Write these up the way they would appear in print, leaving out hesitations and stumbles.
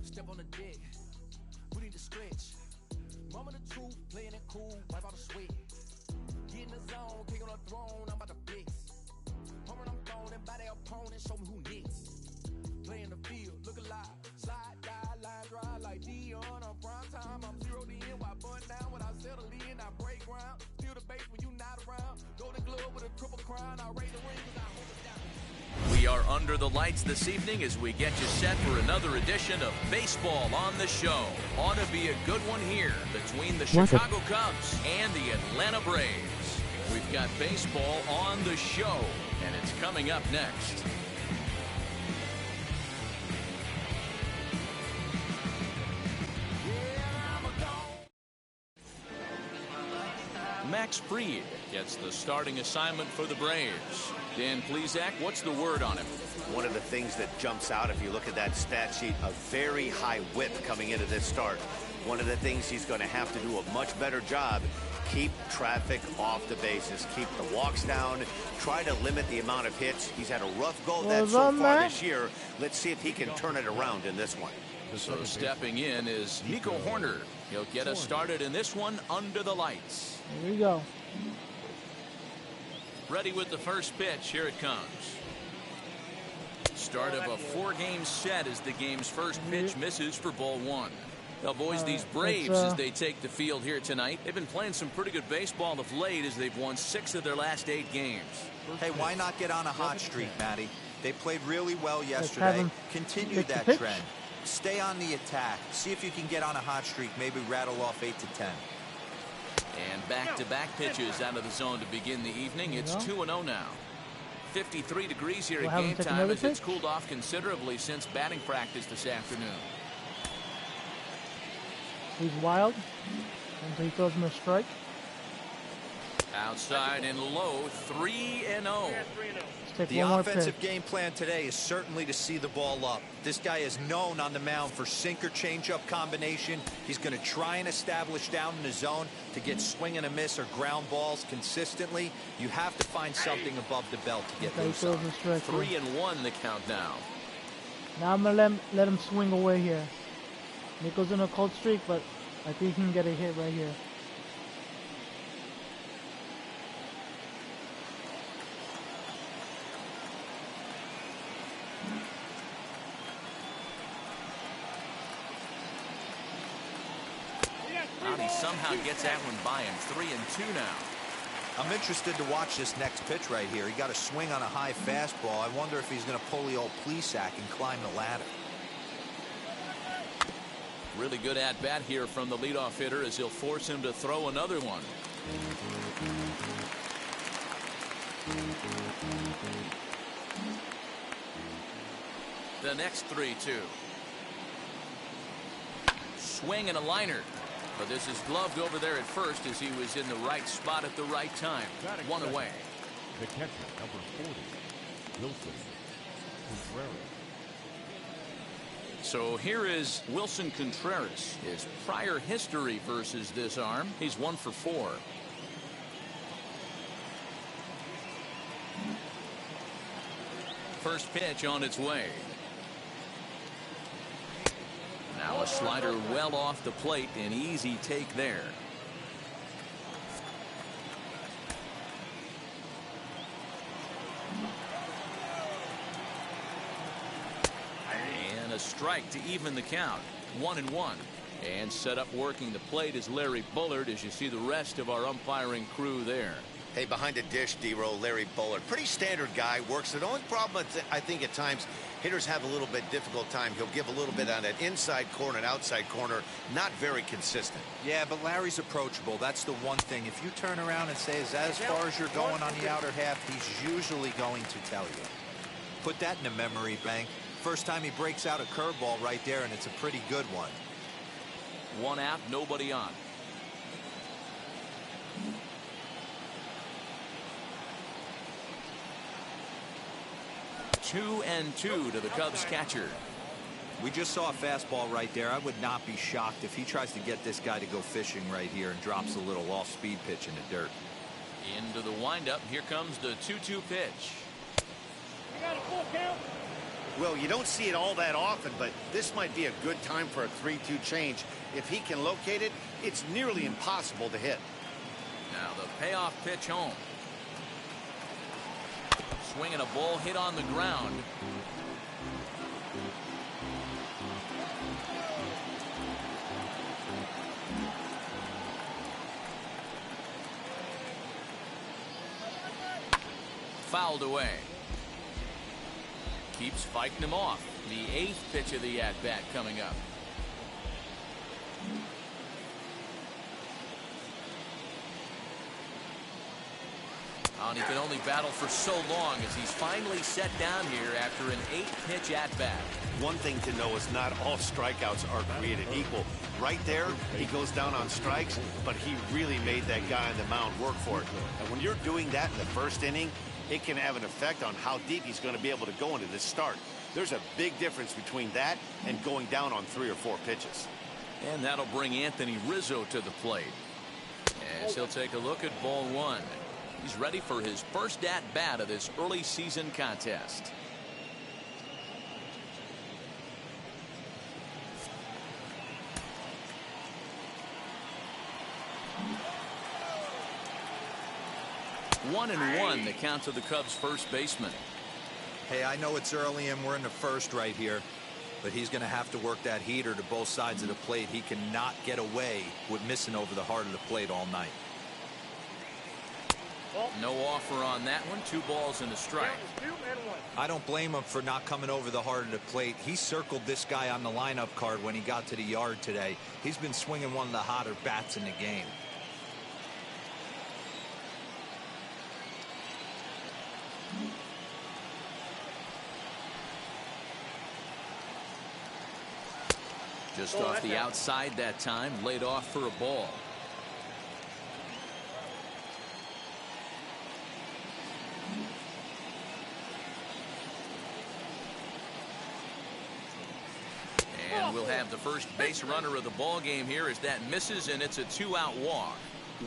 Step on the deck, we need to stretch. Mama the truth, playing it cool, wipe out the sweat. Get in the zone, king on the throne, I'm about to blitz. Home run, I'm throwing by their opponent, show me who next. Play in the field, look alive, slide, die, line drive like Dion on prime time. I'm 0 to end, why bun down when I settle in, I break ground. Feel the bass when you not around. Golden glove with a triple crown, I raise the ring cause I hold it down. We are under the lights this evening as we get you set for another edition of Baseball on the Show. Ought to be a good one here between the Chicago Cubs and the Atlanta Braves. We've got baseball on the show, and it's coming up next. Max Fried gets the starting assignment for the Braves. Dan Plesac, what's the word on him? One of the things that jumps out if you look at that stat sheet, a very high whip coming into this start. One of the things he's going to have to do a much better job, keep traffic off the bases, keep the walks down, try to limit the amount of hits. He's had a rough go of that so far this year. Let's see if he can turn it around in this one. So stepping in is Nico Horner. He'll get us started in this one under the lights. Here we go. Ready with the first pitch. Here it comes. Start of a 4-game set as the game's first pitch misses for ball 1. Now, boys, these Braves, as they take the field here tonight, they've been playing some pretty good baseball of late as they've won 6 of their last 8 games. Hey, why not get on a hot streak, Matty? They played really well yesterday. Continue that trend. Stay on the attack. See if you can get on a hot streak. Maybe rattle off 8 to 10. And back-to-back pitches out of the zone to begin the evening. It's 2-0 now. 53 degrees here at game time as it's cooled off considerably since batting practice this afternoon. He's wild until he throws him a strike. Outside and low, 3-0. The offensive game plan today is certainly to see the ball up. This guy is known on the mound for sinker changeup combination. He's going to try and establish down in the zone to get swing and a miss or ground balls consistently. You have to find something above the belt to get loose on. 3-1 the count now. Now I'm gonna let him swing away here. Nico's in a cold streak, but I think he can get a hit right here. He somehow gets that one by him. 3-2 now. I'm interested to watch this next pitch right here. He got a swing on a high fastball. I wonder if he's going to pull the old Plesac and climb the ladder. Really good at-bat here from the leadoff hitter as he'll force him to throw another one. The next 3-2. Swing and a liner. But this is gloved over there at first as he was in the right spot at the right time. 1 away. The catcher, number 40, Wilson Contreras. So here is Wilson Contreras. His prior history versus this arm, he's 1 for 4. First pitch on its way. Now a slider well off the plate, an easy take there. And a strike to even the count. 1-1. And set up working the plate is Larry Bullard as you see the rest of our umpiring crew there. Hey, behind the dish, D-Row, Larry Bullard. Pretty standard guy, works it. The only problem I think at times hitters have a little bit difficult time. He'll give a little bit on that inside corner and outside corner. Not very consistent. Yeah, but Larry's approachable. That's the one thing. If you turn around and say, is that as far as you're going on the outer half, he's usually going to tell you. Put that in the memory bank. First time he breaks out a curveball right there, and it's a pretty good one. 1 out, nobody on. Two and 2 to the Cubs catcher. We just saw a fastball right there. I would not be shocked if he tries to get this guy to go fishing right here and drops a little off-speed pitch in the dirt. Into the windup. Here comes the 2-2 pitch. We got a full count. Well, you don't see it all that often, but this might be a good time for a 3-2 change. If he can locate it, it's nearly impossible to hit. Now the payoff pitch home. Swinging a ball hit on the ground. Fouled away. Keeps fighting him off. The 8th pitch of the at-bat coming up. And he can only battle for so long as he's finally set down here after an 8-pitch at-bat. One thing to know is not all strikeouts are created equal. Right there, he goes down on strikes, but he really made that guy on the mound work for it. And when you're doing that in the first inning, it can have an effect on how deep he's going to be able to go into this start. There's a big difference between that and going down on 3 or 4 pitches. And that'll bring Anthony Rizzo to the plate. As he'll take a look at ball 1. He's ready for his first at-bat of this early season contest. One and one, the count to the Cubs' first baseman. Hey, I know it's early and we're in the first right here, but he's going to have to work that heater to both sides of the plate. He cannot get away with missing over the heart of the plate all night. No offer on that one. 2 balls and a strike. I don't blame him for not coming over the heart of the plate. He circled this guy on the lineup card when he got to the yard today. He's been swinging one of the hotter bats in the game. Just off the outside that time, laid off for a ball. And we'll have the first base runner of the ball game here as that misses, and it's a 2-out walk.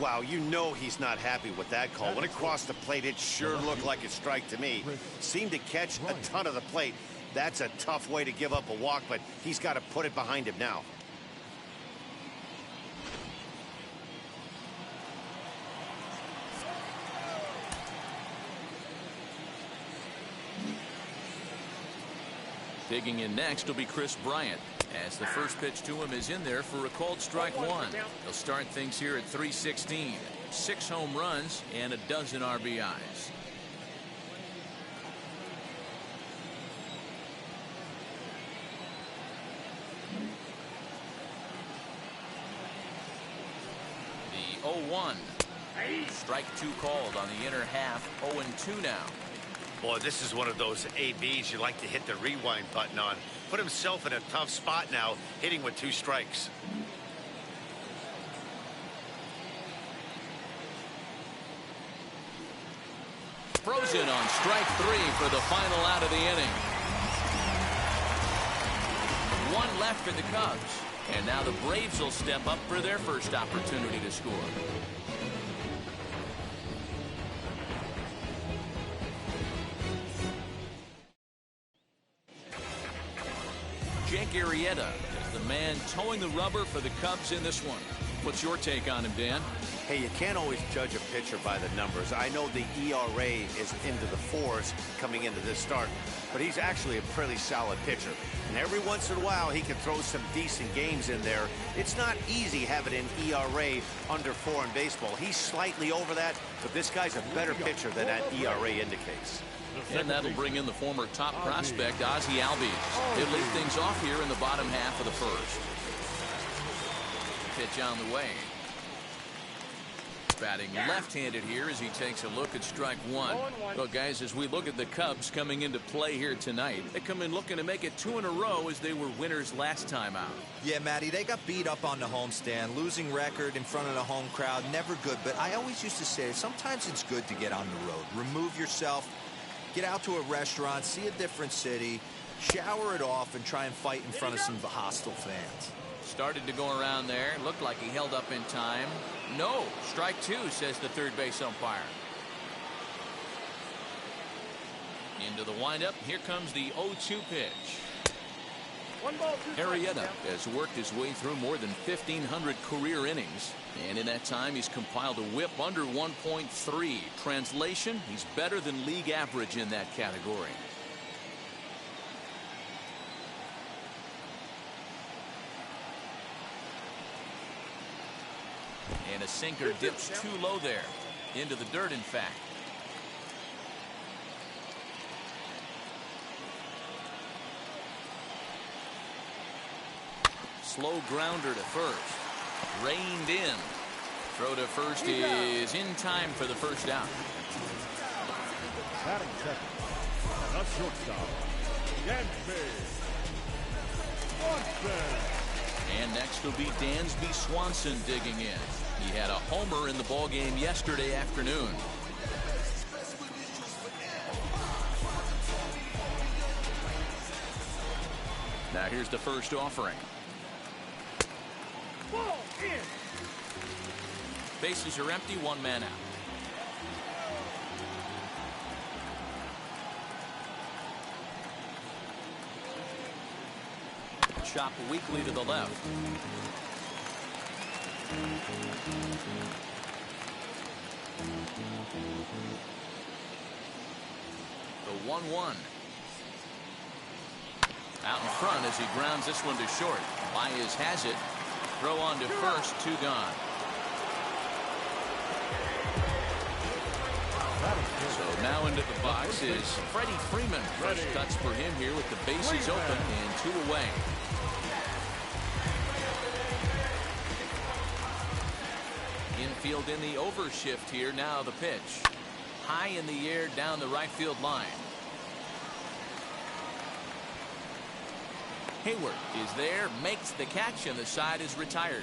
Wow, you know he's not happy with that call. When it crossed the plate, it sure looked like a strike to me. Seemed to catch a ton of the plate. That's a tough way to give up a walk, but he's got to put it behind him now. Digging in next will be Chris Bryant, as the first pitch to him is in there for a called strike 1. He'll start things here at 316. 6 home runs and a dozen RBIs. The 0-1. Strike 2 called on the inner half. 0-2 now. Boy, this is one of those ABs you like to hit the rewind button on. Put himself in a tough spot now, hitting with 2 strikes. Frozen on strike 3 for the final out of the inning. 1 left for the Cubs. And now the Braves will step up for their first opportunity to score. Jake Arrieta is the man towing the rubber for the Cubs in this one. What's your take on him, Dan? Hey, you can't always judge a pitcher by the numbers. I know the ERA is into the 4s coming into this start, but he's actually a pretty solid pitcher. And every once in a while, he can throw some decent games in there. It's not easy having an ERA under 4 in baseball. He's slightly over that, but this guy's a better pitcher than that ERA indicates. And that'll bring in the former top prospect, Ozzie Albies. He'll lead things off here in the bottom half of the first. Pitch on the way. Batting left-handed here as he takes a look at strike 1. Well, guys, as we look at the Cubs coming into play here tonight, they come in looking to make it 2 in a row as they were winners last time out. Yeah, Matty, they got beat up on the homestand. Losing record in front of the home crowd, never good. But I always used to say, sometimes it's good to get on the road. Remove yourself. Get out to a restaurant, see a different city, shower it off, and try and fight in front of some hostile fans. Started to go around there. Looked like he held up in time. No, strike 2, says the third base umpire. Into the windup. Here comes the 0-2 pitch. 1 ball, 2 strikes. Arrieta has worked his way through more than 1,500 career innings. And in that time, he's compiled a whip under 1.3. Translation, he's better than league average in that category. And a sinker dips too low there. Into the dirt, in fact. Slow grounder to first. Reined in. Throw to first is in time for the first out. Batting second, the shortstop, Dansby Swanson. And next will be Dansby Swanson digging in. He had a homer in the ballgame yesterday afternoon. Now here's the first offering. Ball in. Bases are empty, 1 man out. Chop weakly to the left. The 1-1. Out in front as he grounds this one to short. Baez has it. Throw on to first, 2 gone. So now into the box is Freddie Freeman. First cuts for him here with the bases open and 2 away. Infield in the overshift here. Now the pitch. High in the air down the right field line. Hayward is there, makes the catch, and the side is retired.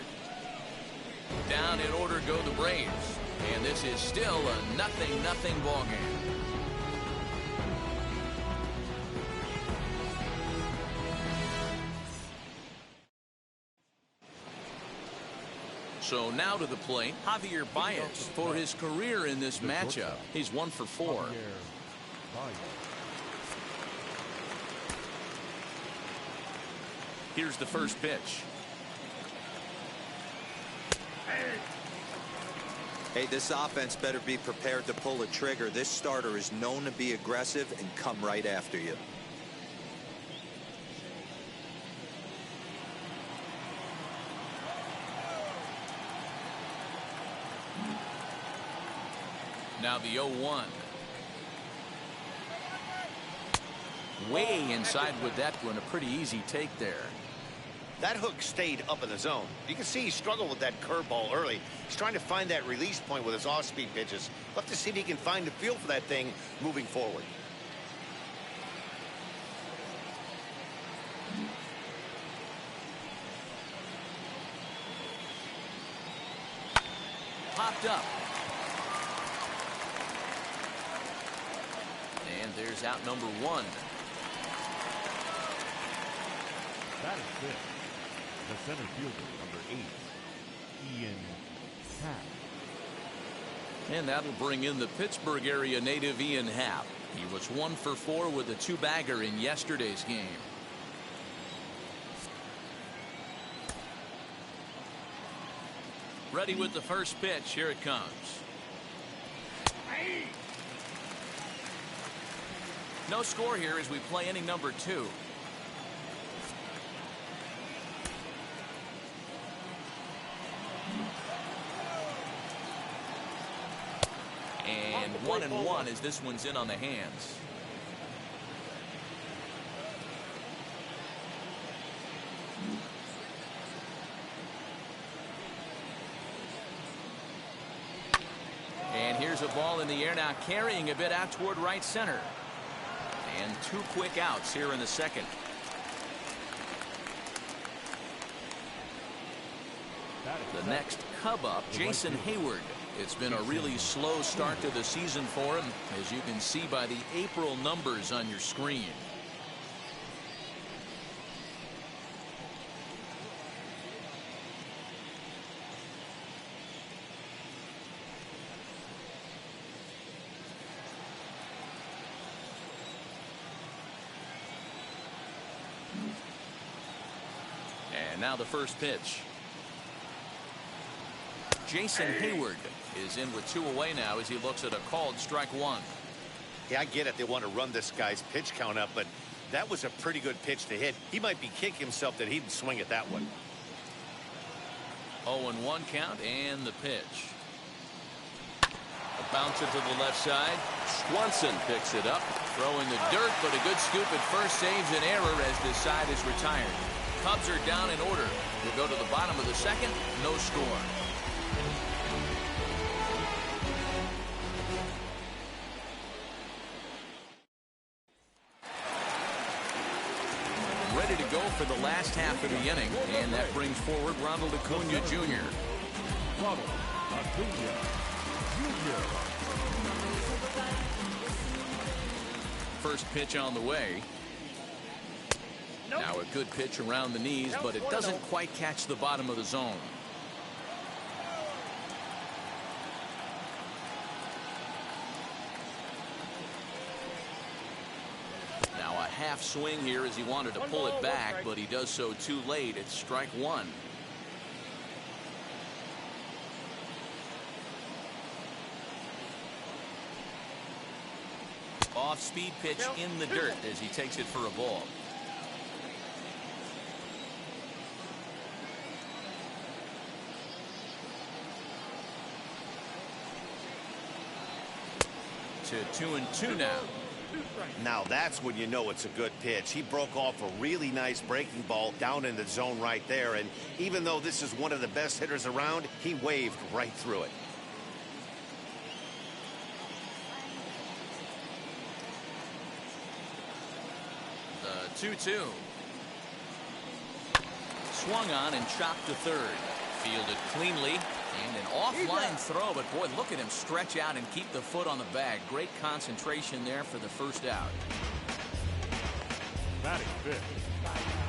Down in order go the Braves. And this is still a 0-0 ball game. So now to the plate, Javier Baez. For his career in this matchup, he's 1 for 4. Here's the first pitch. Hey, this offense better be prepared to pull a trigger. This starter is known to be aggressive and come right after you. Now the 0-1. Way inside with that one. A pretty easy take there. That hook stayed up in the zone. You can see he struggled with that curveball early. He's trying to find that release point with his off-speed pitches. We'll have to see if he can find the feel for that thing moving forward. Popped up. And there's out number 1. That is it. The center fielder, number 8, Ian Happ. And that'll bring in the Pittsburgh area native Ian Happ. He was 1 for 4 with a 2-bagger in yesterday's game. Ready with the first pitch. Here it comes. No score here as we play inning number 2. And 1-1 as this one's in on the hands. And here's a ball in the air now, carrying a bit out toward right center. And 2 quick outs here in the second. The next Cub up, Jason Hayward. It's been a really slow start to the season for him, as you can see by the April numbers on your screen. And now the first pitch. Jason Hayward is in with 2 away now as he looks at a called strike 1. Yeah, I get it. They want to run this guy's pitch count up, but that was a pretty good pitch to hit. He might be kicking himself that he didn't swing at that one. 0-1 count and the pitch. A bouncer to the left side. Swanson picks it up. Throwing the dirt, but a good scoop at first saves an error as this side is retired. Cubs are down in order. We'll go to the bottom of the second. No score. Ready to go for the last half of the inning, and that brings forward Ronald Acuna Jr. Ronald Acuna Jr. First pitch on the way. Now a good pitch around the knees, but it doesn't quite catch the bottom of the zone. Now a half swing here as he wanted to pull it back, but he does so too late. It's strike 1. Off-speed pitch in the dirt as he takes it for a ball. To 2-2 now. Now that's when you know it's a good pitch. He broke off a really nice breaking ball down in the zone right there, and even though this is one of the best hitters around, he waved right through it. The 2-2. Swung on and chopped to third. Fielded cleanly. And an offline throw, but boy, look at him stretch out and keep the foot on the bag. Great concentration there for the first out. Batting fifth,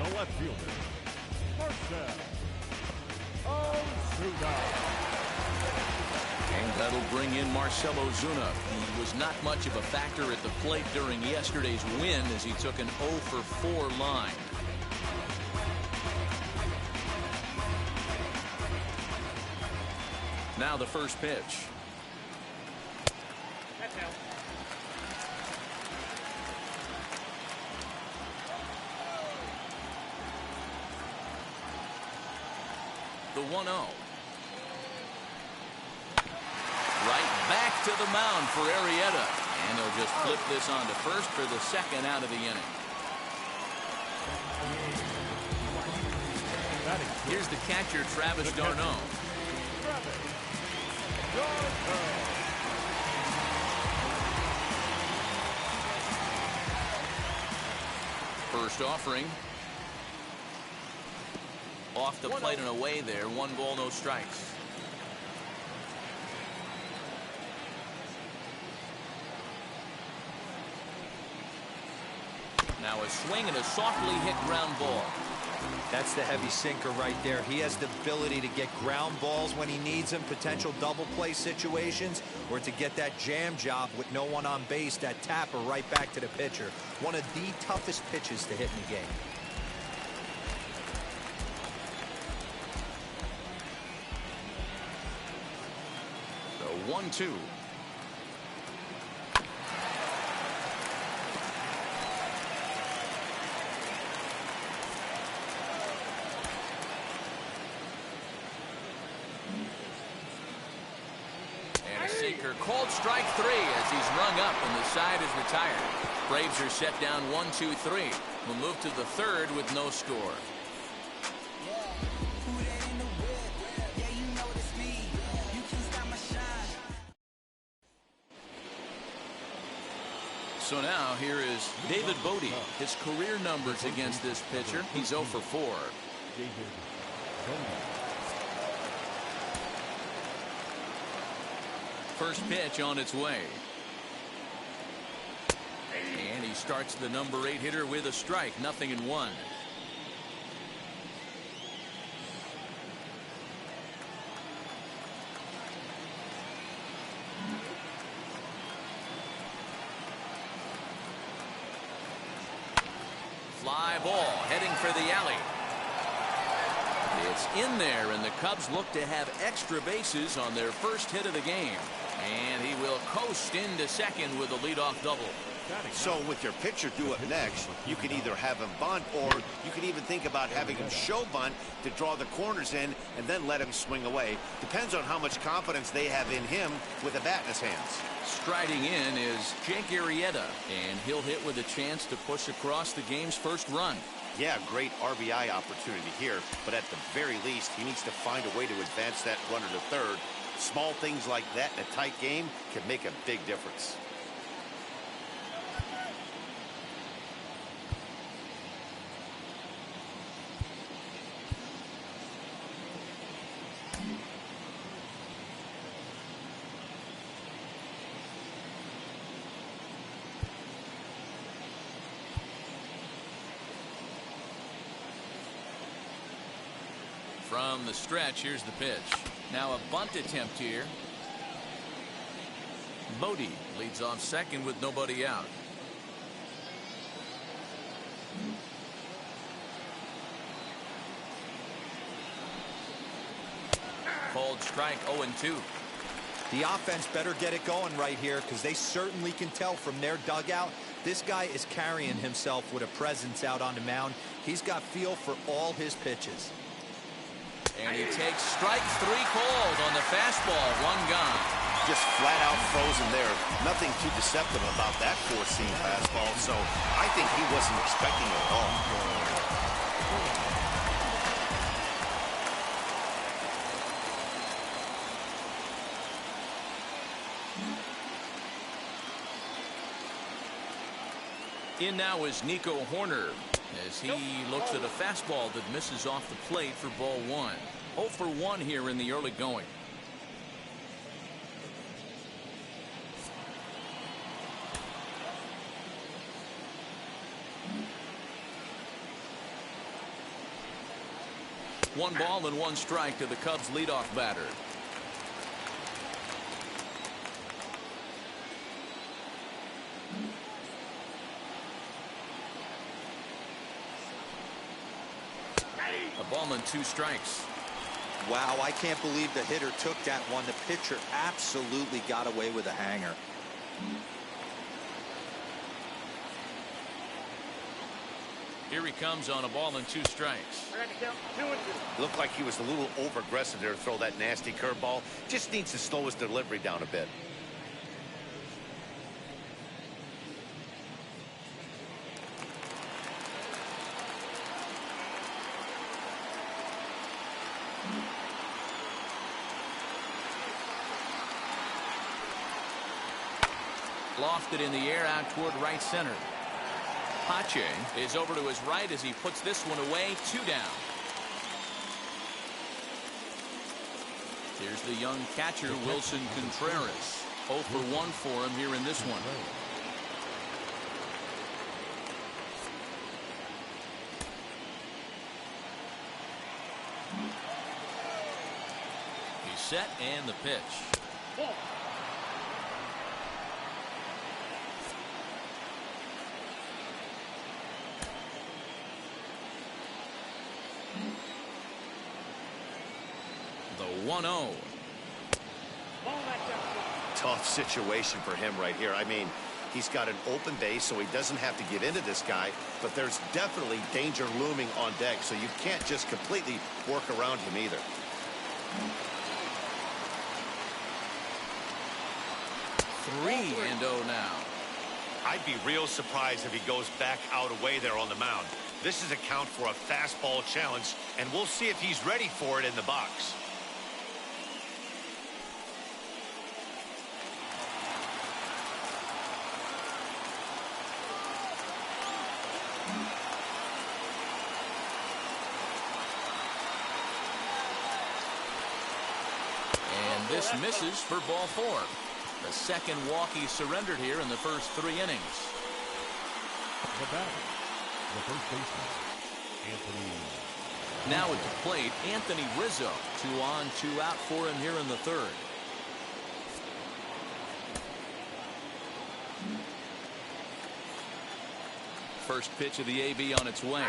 the left fielder, Marcell Ozuna. And that'll bring in Marcell Ozuna. He was not much of a factor at the plate during yesterday's win as he took an 0-for-4 line. Now the first pitch. The 1-0. Right back to the mound for Arrieta. And they'll just flip this on to first for the second out of the inning. Here's the catcher, Travis d'Arnaud. First offering. Off the plate and away there. 1 ball, no strikes. Now a swing and a softly hit ground ball. That's the heavy sinker right there. He has the ability to get ground balls when he needs them, potential double play situations, or to get that jam job with no one on base, that tapper right back to the pitcher. One of the toughest pitches to hit in the game. So 1-2. Called strike 3 as he's rung up and the side is retired. Braves are set down 1-2-3. We'll move to the third with no score. So now here is David Bote. His career numbers against this pitcher. He's 0-for-4. First pitch on its way. And he starts the number 8 hitter with a strike. 0-1. Fly ball heading for the alley. It's in there, and the Cubs look to have extra bases on their first hit of the game. And he will coast into second with a leadoff double. So with your pitcher due up next, you can either have him bunt, or you can even think about having him show bunt to draw the corners in and then let him swing away. Depends on how much confidence they have in him with a bat in his hands. Striding in is Jake Arrieta, and he'll hit with a chance to push across the game's first run. Yeah, great RBI opportunity here, but at the very least, he needs to find a way to advance that runner to third. Small things like that in a tight game can make a big difference. From the stretch, here's the pitch. Now a bunt attempt here. Bodie leads off second with nobody out. Called strike 0-2. The offense better get it going right here, because they certainly can tell from their dugout this guy is carrying himself with a presence out on the mound. He's got feel for all his pitches. And he takes strike 3 called on the fastball. 1 gone. Just flat out frozen there. Nothing too deceptive about that four-seam fastball, so I think he wasn't expecting it at all. In now is Nico Horner, as he looks at a fastball that misses off the plate for ball 1. 0 for 1 here in the early going. One ball and 1 strike to the Cubs leadoff batter. A ball and 2 strikes. Wow, I can't believe the hitter took that one. The pitcher absolutely got away with a hanger. Here he comes on a ball and 2 strikes. Looked like he was a little over-aggressive there to throw that nasty curveball. Just needs to slow his delivery down a bit. Lofted in the air out toward right center. Pache is over to his right as he puts this one away. 2 down. Here's the young catcher Wilson Contreras. 0 for 1 for him here in this one. He's set and the pitch. The 1-0. Tough situation for him right here. I mean, he's got an open base, so he doesn't have to get into this guy, but there's definitely danger looming on deck, so you can't just completely work around him either. Three and 0 now. I'd be real surprised if he goes back out away there on the mound. This is a count for a fastball challenge, and we'll see if he's ready for it in the box. And this misses for ball 4. The second walk he surrendered here in the first 3 innings. The batter, the first baseman, Anthony. Now at the plate, Anthony Rizzo. 2 on, 2 out for him here in the 3rd. First pitch of the AB on its way.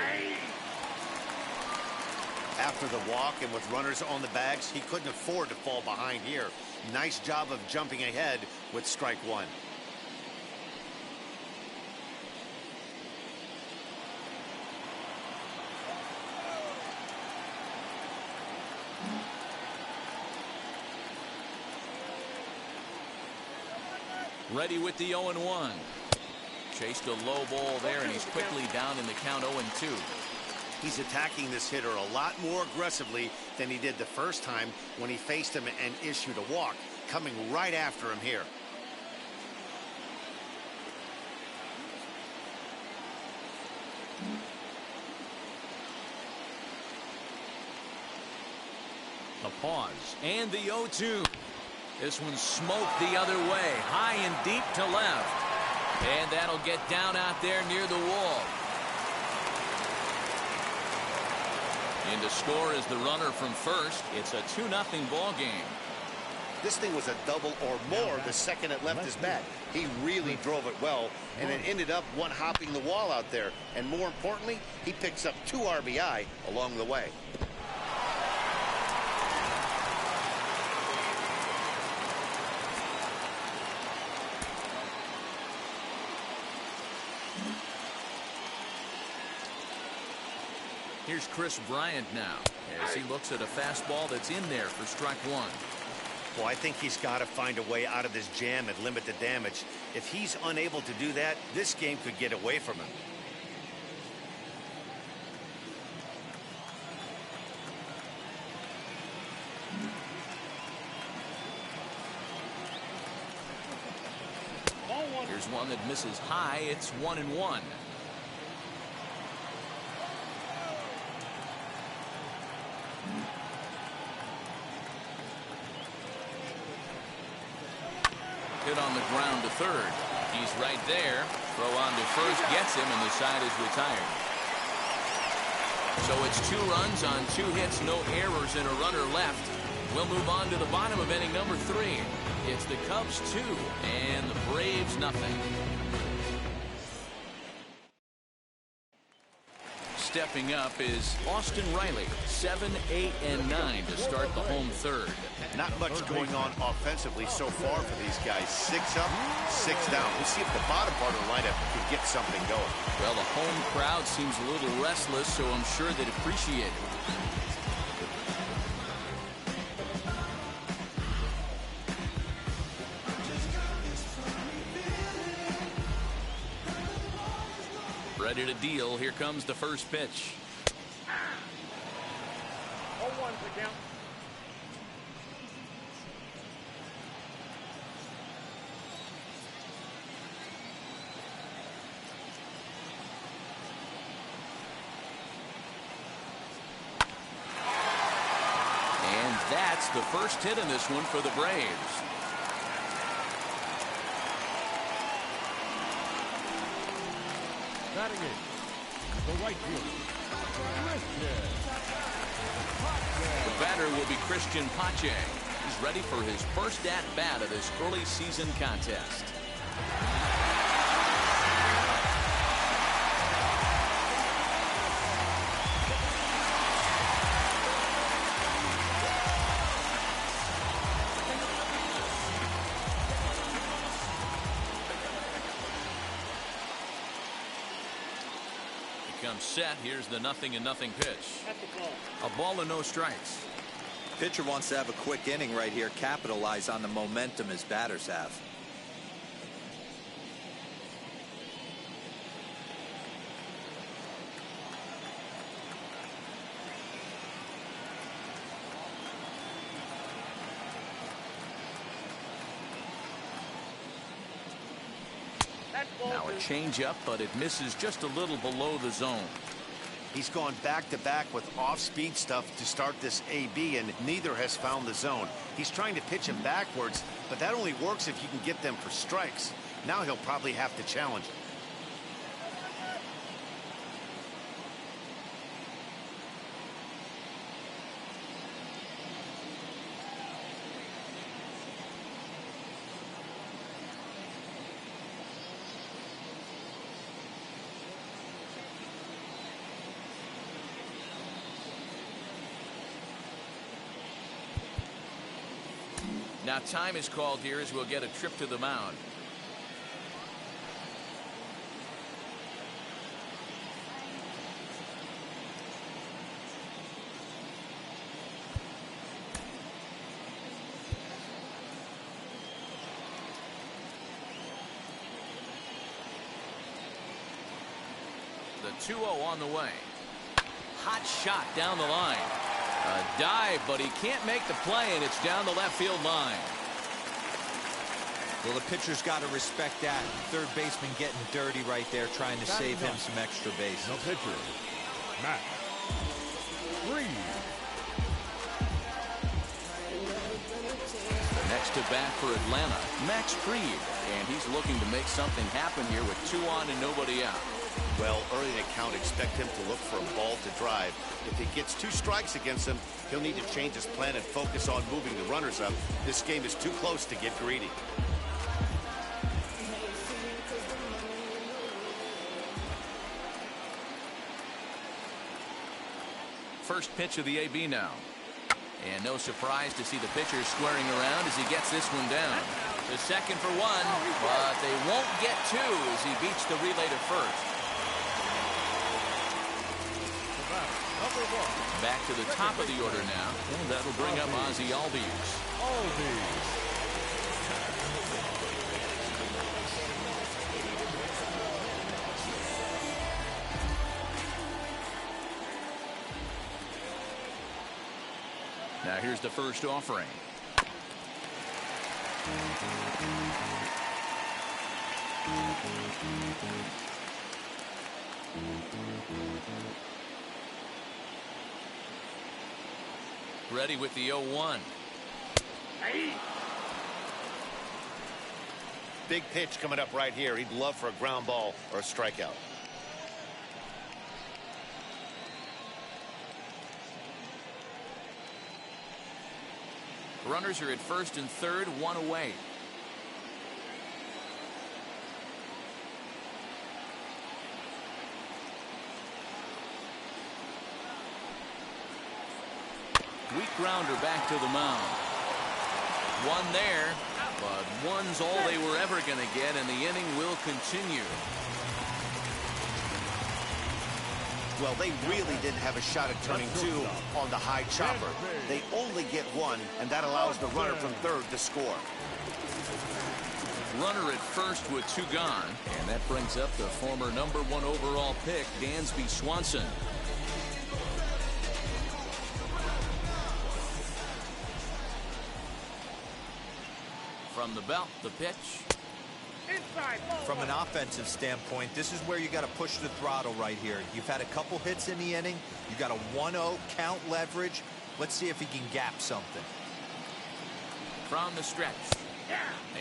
After the walk and with runners on the bags, he couldn't afford to fall behind here. Nice job of jumping ahead with strike one. Ready with the 0-1. Chased a low ball there, and he's quickly down in the count 0-2. He's attacking this hitter a lot more aggressively than he did the first time when he faced him and issued a walk, coming right after him here. The pause and the 0-2. This one smoked the other way, high and deep to left. And that'll get down out there near the wall. In to score is the runner from first. It's a 2-0 ball game. This thing was a double or more the second it left his bat. He really drove it well, and it ended up one-hopping the wall out there. And more importantly, he picks up 2 RBI along the way. Here's Chris Bryant now as he looks at a fastball that's in there for strike one. Well, I think he's got to find a way out of this jam and limit the damage. If he's unable to do that, this game could get away from him. Here's one that misses high. It's 1-1. Hit on the ground to third. He's right there. Throw on to first gets him, and the side is retired. So it's 2 runs on 2 hits, no errors, and a runner left. We'll move on to the bottom of inning number 3. It's the Cubs 2 and the Braves nothing. Stepping up is Austin Riley, 7, 8, and 9 to start the home third. Not much going on offensively so far for these guys. 6 up, 6 down. We'll see if the bottom part of the lineup can get something going. Well, the home crowd seems a little restless, so I'm sure they'd appreciate it. Ready to deal. Here comes the first pitch. 0-1 to count. And that's the first hit in this one for the Braves. Batting in, the right fielder, The batter will be Christian Pache. He's ready for his first at-bat of this early season contest. Comes set. Here's the 0-0 pitch. A ball and no strikes. Pitcher wants to have a quick inning right here, capitalize on the momentum his batters have. Now a changeup, but it misses just a little below the zone. He's gone back-to-back with off-speed stuff to start this AB, and neither has found the zone. He's trying to pitch him backwards, but that only works if you can get them for strikes. Now he'll probably have to challenge it. Now time is called here as we'll get a trip to the mound. The 2-0 on the way. Hot shot down the line. A dive, but he can't make the play, and it's down the left field line. Well, the pitcher's got to respect that. Third baseman getting dirty right there, trying to save him some extra base. The pitcher, Max Fried. Next to bat for Atlanta, Max Fried, and he's looking to make something happen here with 2 on and nobody out. Well, early in the count, expect him to look for a ball to drive. If he gets 2 strikes against him, he'll need to change his plan and focus on moving the runners up. This game is too close to get greedy. First pitch of the AB now. And no surprise to see the pitcher squaring around as he gets this one down. The second for 1, but they won't get 2 as he beats the relay to first. Back to the top of the order now, and that'll bring up Ozzie Albies. Now here's the first offering. Ready with the 0-1. Big pitch coming up right here. He'd love for a ground ball or a strikeout. Runners are at first and third, 1 away. Weak grounder back to the mound. 1 there, but 1's all they were ever going to get, and the inning will continue. Well, they really didn't have a shot at turning 2 on the high chopper. They only get 1, and that allows the runner from third to score. Runner at first with 2 gone, and that brings up the former #1 overall pick, Dansby Swanson. From the belt, the pitch. From an offensive standpoint, this is where you got to push the throttle right here. You've had a couple hits in the inning. You got a 1-0 count leverage. Let's see if he can gap something. From the stretch.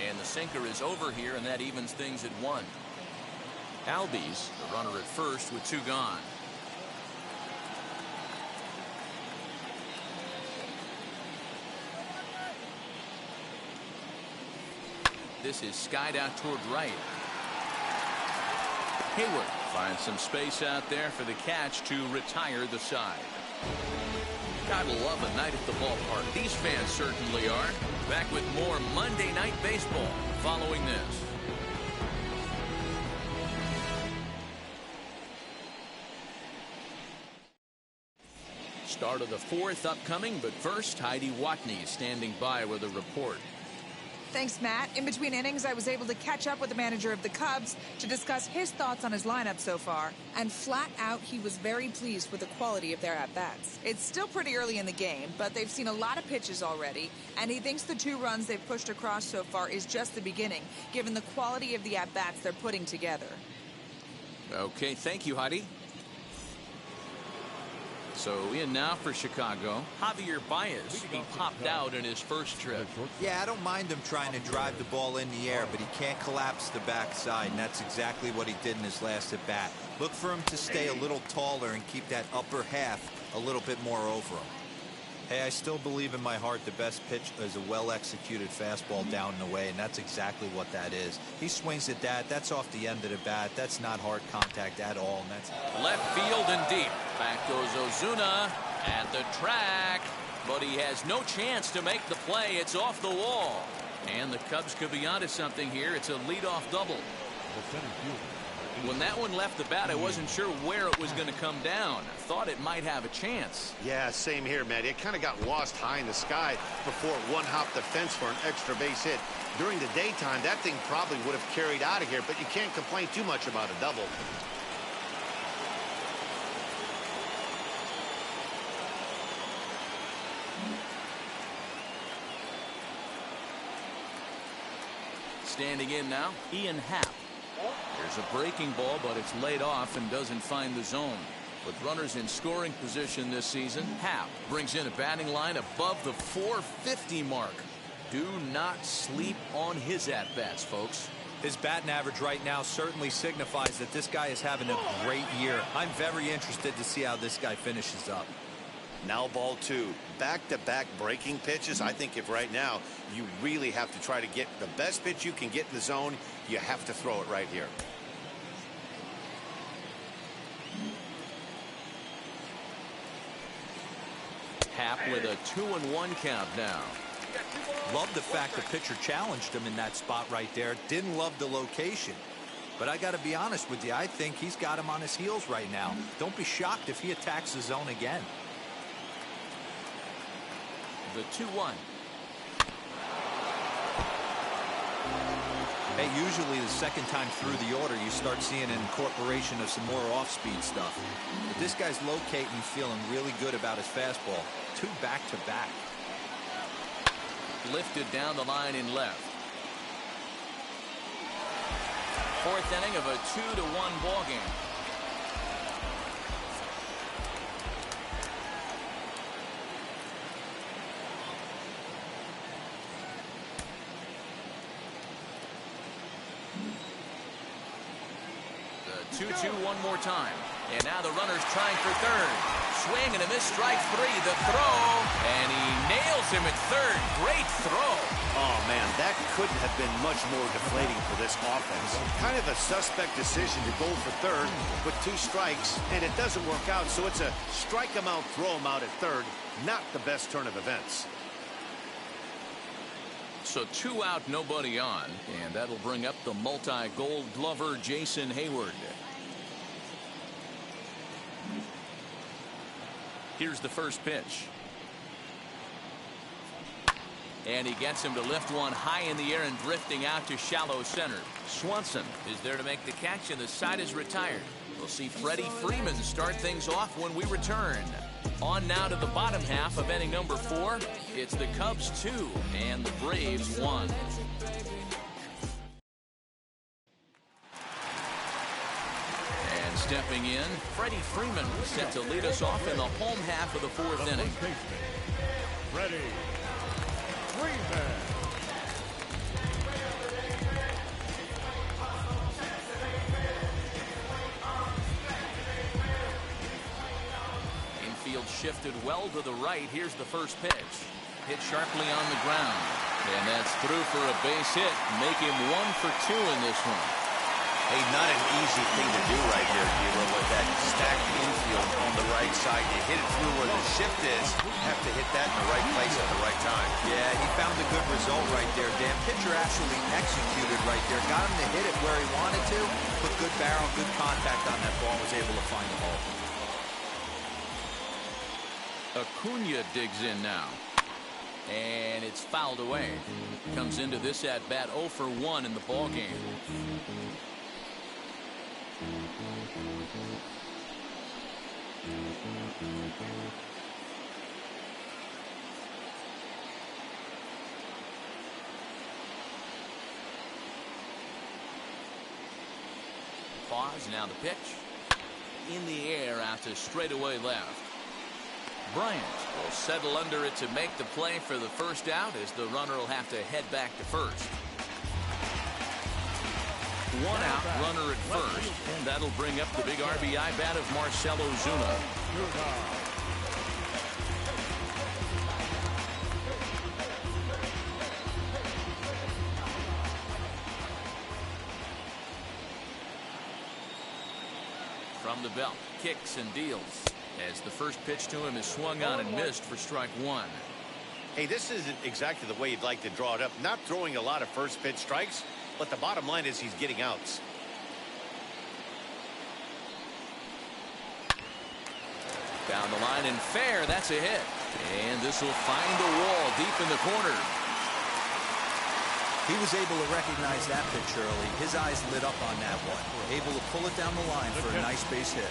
And the sinker is over here, and that evens things at 1. Albies, the runner at first with 2 gone. This is skied out toward right. Hayward finds some space out there for the catch to retire the side. Gotta love a night at the ballpark. These fans certainly are. Back with more Monday Night Baseball following this. Start of the 4th upcoming, but first, Heidi Watney standing by with a report. Thanks, Matt. In between innings, I was able to catch up with the manager of the Cubs to discuss his thoughts on his lineup so far. And flat out, he was very pleased with the quality of their at-bats. It's still pretty early in the game, but they've seen a lot of pitches already, and he thinks the 2 runs they've pushed across so far is just the beginning, given the quality of the at-bats they're putting together. Okay, thank you, Heidi. So in now for Chicago, Javier Baez. He popped out in his first trip. Yeah, I don't mind him trying to drive the ball in the air, but he can't collapse the backside, and that's exactly what he did in his last at bat. Look for him to stay a little taller and keep that upper half a little bit more over him. Hey, I still believe in my heart the best pitch is a well-executed fastball down and away, and that's exactly what that is. He swings at that. That's off the end of the bat. That's not hard contact at all. And that's left field and deep. Back goes Ozuna at the track. but he has no chance to make the play. It's off the wall. And the Cubs could be onto something here. It's a leadoff double. The center fielder. When that one left the bat, I wasn't sure where it was going to come down. I thought it might have a chance. Yeah, same here, man. It kind of got lost high in the sky before it one-hopped the fence for an extra base hit. During the daytime, that thing probably would have carried out of here, but you can't complain too much about a double. Standing in now, Ian Happ. There's a breaking ball, but it's laid off and doesn't find the zone. With runners in scoring position this season, Happ brings in a batting line above the 450 mark. Do not sleep on his at-bats, folks. His batting average right now certainly signifies that this guy is having a great year. I'm very interested to see how this guy finishes up. Now ball 2. Back-to-back breaking pitches. I think if right now you really have to try to get the best pitch you can get in the zone, you have to throw it right here. Happ with a 2-1 count now. Love the fact the pitcher challenged him in that spot right there. Didn't love the location. But I got to be honest with you, I think he's got him on his heels right now. Don't be shocked if he attacks the zone again. The 2-1. Hey, usually the second time through the order, you start seeing an incorporation of some more off-speed stuff. But this guy's locating, feeling really good about his fastball. 2 back-to-back. Lifted down the line in left. 4th inning of a 2-1 ball game. The 2-2 one more time. And now the runner's trying for third. Swing and a miss, strike 3. The throw, and he nails him at third. Great throw. Oh, man, that couldn't have been much more deflating for this offense. Kind of a suspect decision to go for third with 2 strikes, and it doesn't work out, so it's a strike him out, throw him out at third. Not the best turn of events. So 2 out, nobody on, and that'll bring up the multi-gold glover Jason Hayward. Here's the first pitch. And he gets him to lift one high in the air and drifting out to shallow center. Swanson is there to make the catch, and the side is retired. We'll see Freddie Freeman start things off when we return. On now to the bottom half of inning number 4. It's the Cubs 2 and the Braves 1. And stepping in, Freddie Freeman set to lead us off in the home half of the 4th inning. Freddie Freeman. Infield shifted well to the right. Here's the first pitch. Hit sharply on the ground. And that's through for a base hit. Make him 1 for 2 in this one. Hey, not an easy thing to do right there, Giro, with that stacked infield on the right side. You hit it through where the shift is. Have to hit that in the right place at the right time. Yeah, he found a good result right there, Dan. Pitcher actually executed right there. Got him to hit it where he wanted to. Put good barrel, good contact on that ball. Was able to find the hole. Acuna digs in now. And it's fouled away. Comes into this at-bat 0 for 1 in the ball game. Pause, now the pitch. In the air out to straightaway left. Bryant will settle under it to make the play for the first out, as the runner will have to head back to first. 1 out, runner at first, and that'll bring up the big RBI bat of Marcell Ozuna. From the belt, kicks and deals. As the first pitch to him is swung on and missed for strike one. Hey, this isn't exactly the way you'd like to draw it up. Not throwing a lot of first pitch strikes, but the bottom line is he's getting outs. Down the line and fair. That's a hit. And this will find the wall deep in the corner. He was able to recognize that pitch early. His eyes lit up on that one. Able to pull it down the line for a nice base hit.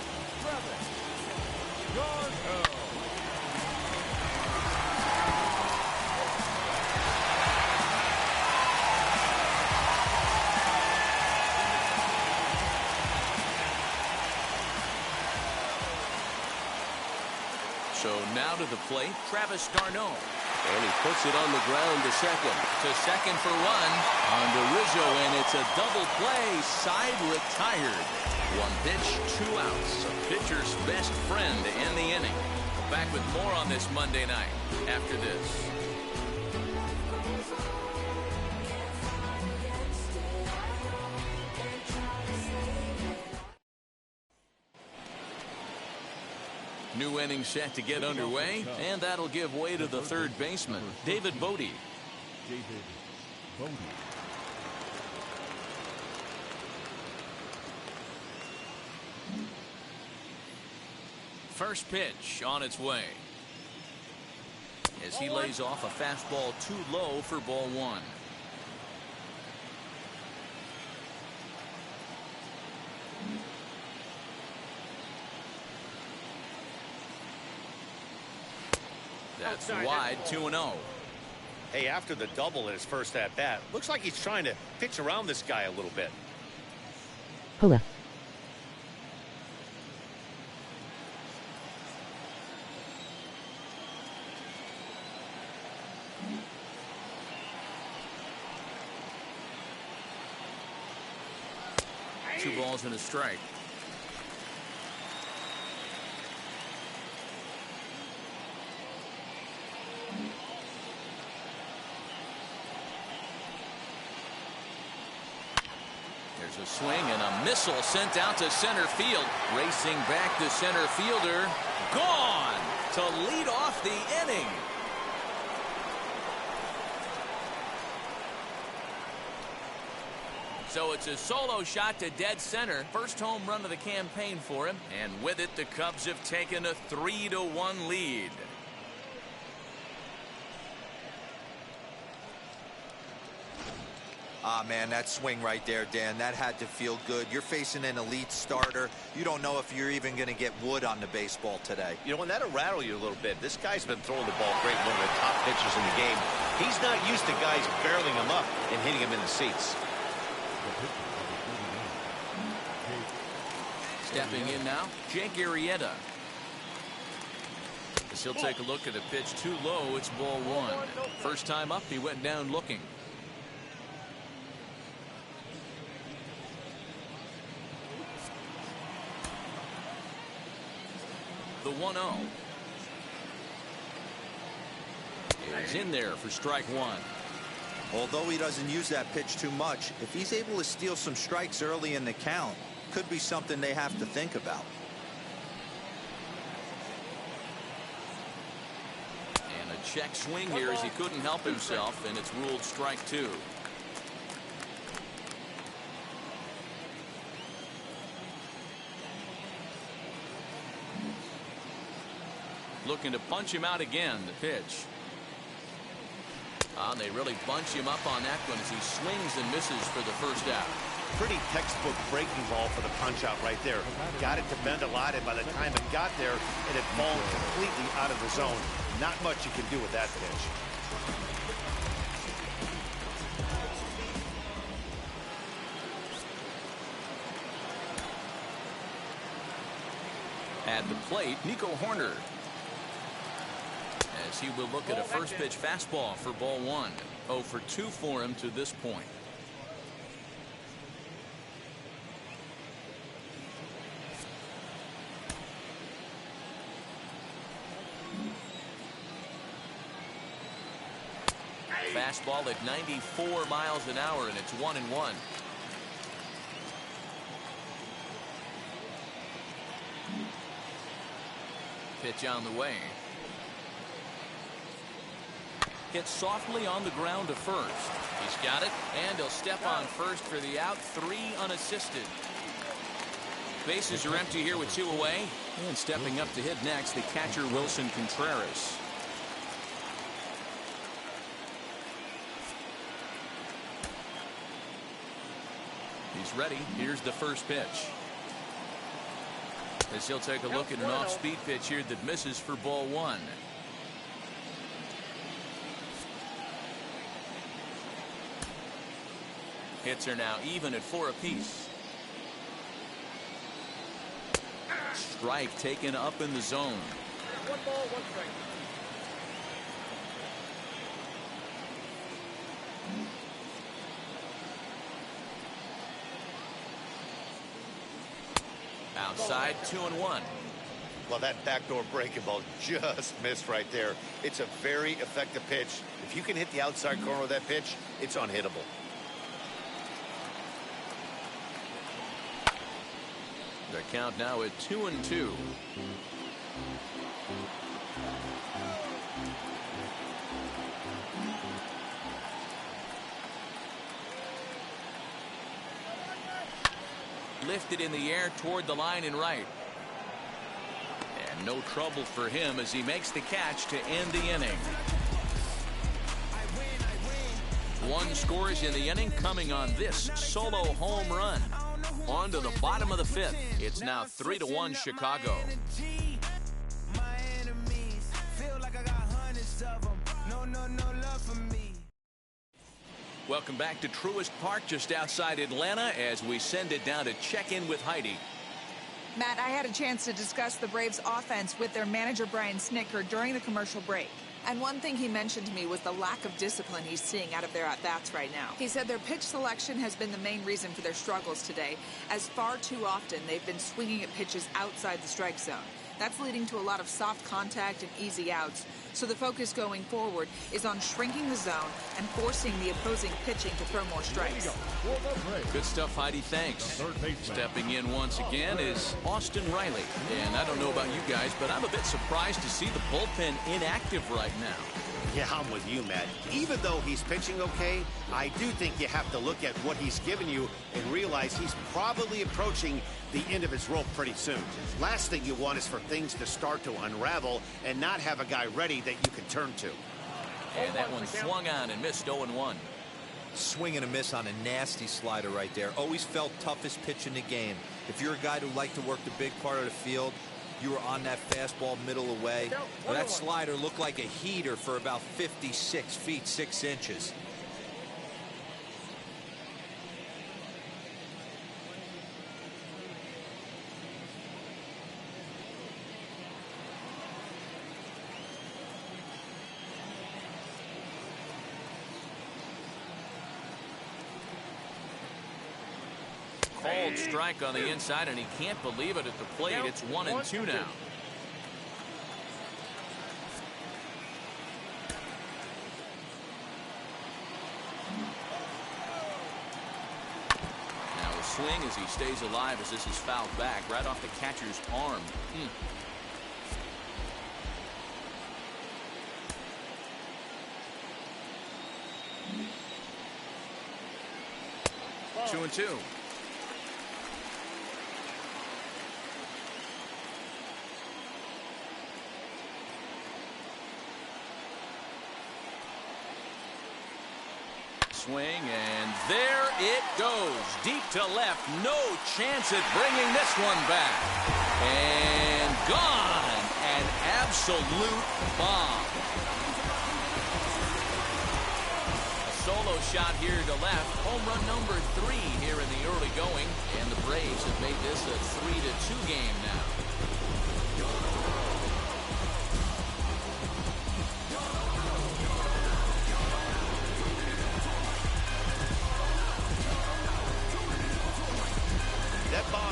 So now to the plate, Travis d'Arnaud. And he puts it on the ground to second. To second for one. On to Rizzo, and it's a double play. Side retired. One pitch, 2 outs. A pitcher's best friend to end the inning. Back with more on this Monday night after this. New inning set to get underway, and that'll give way to the third baseman, David Bote. First pitch on its way. As he lays off a fastball too low for ball one. That's wide, 2-0. Hey, after the double in his first at-bat, looks like he's trying to pitch around this guy a little bit. Hola. Two balls and a strike. There's a swing and a missile sent out to center field. Racing back to center fielder. Gone to lead off the inning. So it's a solo shot to dead center. First home run of the campaign for him. And with it, the Cubs have taken a 3-1 lead. Ah, man, that swing right there, Dan, that had to feel good. You're facing an elite starter. You don't know if you're even going to get wood on the baseball today. You know, and that'll rattle you a little bit. This guy's been throwing the ball great, one of the top pitchers in the game. He's not used to guys barreling him up and hitting him in the seats. Stepping in now, Jake Arrieta. As he'll take a look at a pitch too low, it's ball one. First time up, he went down looking. The 1-0 is in there for strike one. Although he doesn't use that pitch too much, if he's able to steal some strikes early in the count, could be something they have to think about. And a check swing here as he couldn't help himself, and it's ruled strike two. Looking to punch him out again, the pitch. And they really bunch him up on that one as he swings and misses for the first out. Pretty textbook breaking ball for the punch out right there. Got it to bend a lot, and by the time it got there, it had fallen completely out of the zone. Not much you can do with that pitch. At the plate, Nico Horner. As he will look at a first pitch fastball for ball one. 0 for 2 for him to this point. Fastball at 94 miles an hour, and it's 1-1. Pitch on the way. Hit softly on the ground to first. He's got it, and he'll step on first for the out. 3 unassisted. Bases are empty here with 2 away. And stepping up to hit next, the catcher Wilson Contreras. He's ready. Here's the first pitch. As he'll take a look at an off-speed pitch here that misses for ball 1. Hits are now even at 4 apiece. Strike taken up in the zone. 1 ball, 1 strike. Outside, 2-1. Well, that backdoor breaking ball just missed right there. It's a very effective pitch. If you can hit the outside corner of that pitch, it's unhittable. The count now at 2-2. Lifted in the air toward the line and right. And no trouble for him as he makes the catch to end the inning. 1 scores in the inning, coming on this solo home run. On to the bottom of the 5th. It's now 3-1 Chicago. Welcome back to Truist Park, just outside Atlanta, as we send it down to check in with Heidi. Matt, I had a chance to discuss the Braves offense with their manager Brian Snitker during the commercial break. And one thing he mentioned to me was the lack of discipline he's seeing out of their at-bats right now. He said their pitch selection has been the main reason for their struggles today, as far too often they've been swinging at pitches outside the strike zone. That's leading to a lot of soft contact and easy outs. So the focus going forward is on shrinking the zone and forcing the opposing pitching to throw more strikes. Good stuff, Heidi. Thanks. Stepping in once again is Austin Riley. And I don't know about you guys, but I'm a bit surprised to see the bullpen inactive right now. Yeah, I'm with you, Matt. Even though he's pitching okay, I do think you have to look at what he's given you and realize he's probably approaching the end of his rope pretty soon. Last thing you want is for things to start to unravel and not have a guy ready that you can turn to. And that one swung on and missed 0-1. Swing and a miss on a nasty slider right there. Always felt toughest pitch in the game. If you're a guy who liked to work the big part of the field, you were on that fastball middle away. Well, that slider looked like a heater for about 56 feet 6 inches. Called strike on the inside, and he can't believe it at the plate. It's 1-2 now. Now a swing as he stays alive as this is fouled back right off the catcher's arm. 2-2. Swing, and there it goes. Deep to left. No chance at bringing this one back. And gone. An absolute bomb. A solo shot here to left. Home run number 3 here in the early going. And the Braves have made this a 3-2 game now.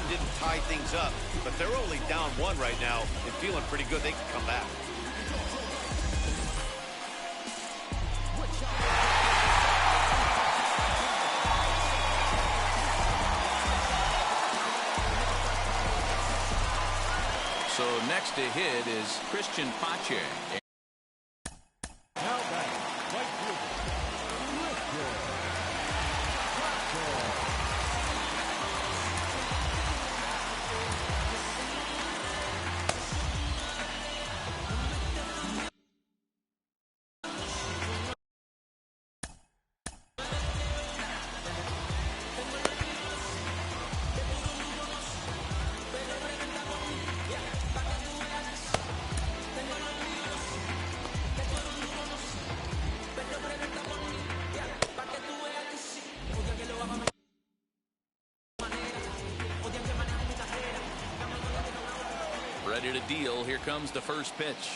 Didn't tie things up, but they're only down 1 right now and feeling pretty good they can come back. So next to hit is Christian Pache. Now batting, right fielder, Christian Pache. Ready to deal. Here comes the first pitch.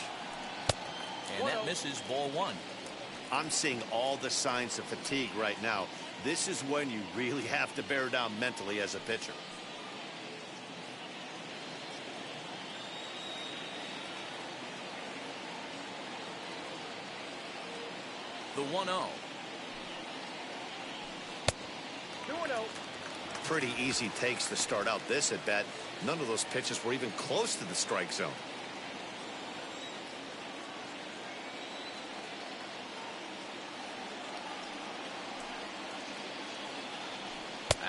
And that misses, ball one. I'm seeing all the signs of fatigue right now. This is when you really have to bear down mentally as a pitcher. The 1-0. Pretty easy takes to start out this at bat. None of those pitches were even close to the strike zone.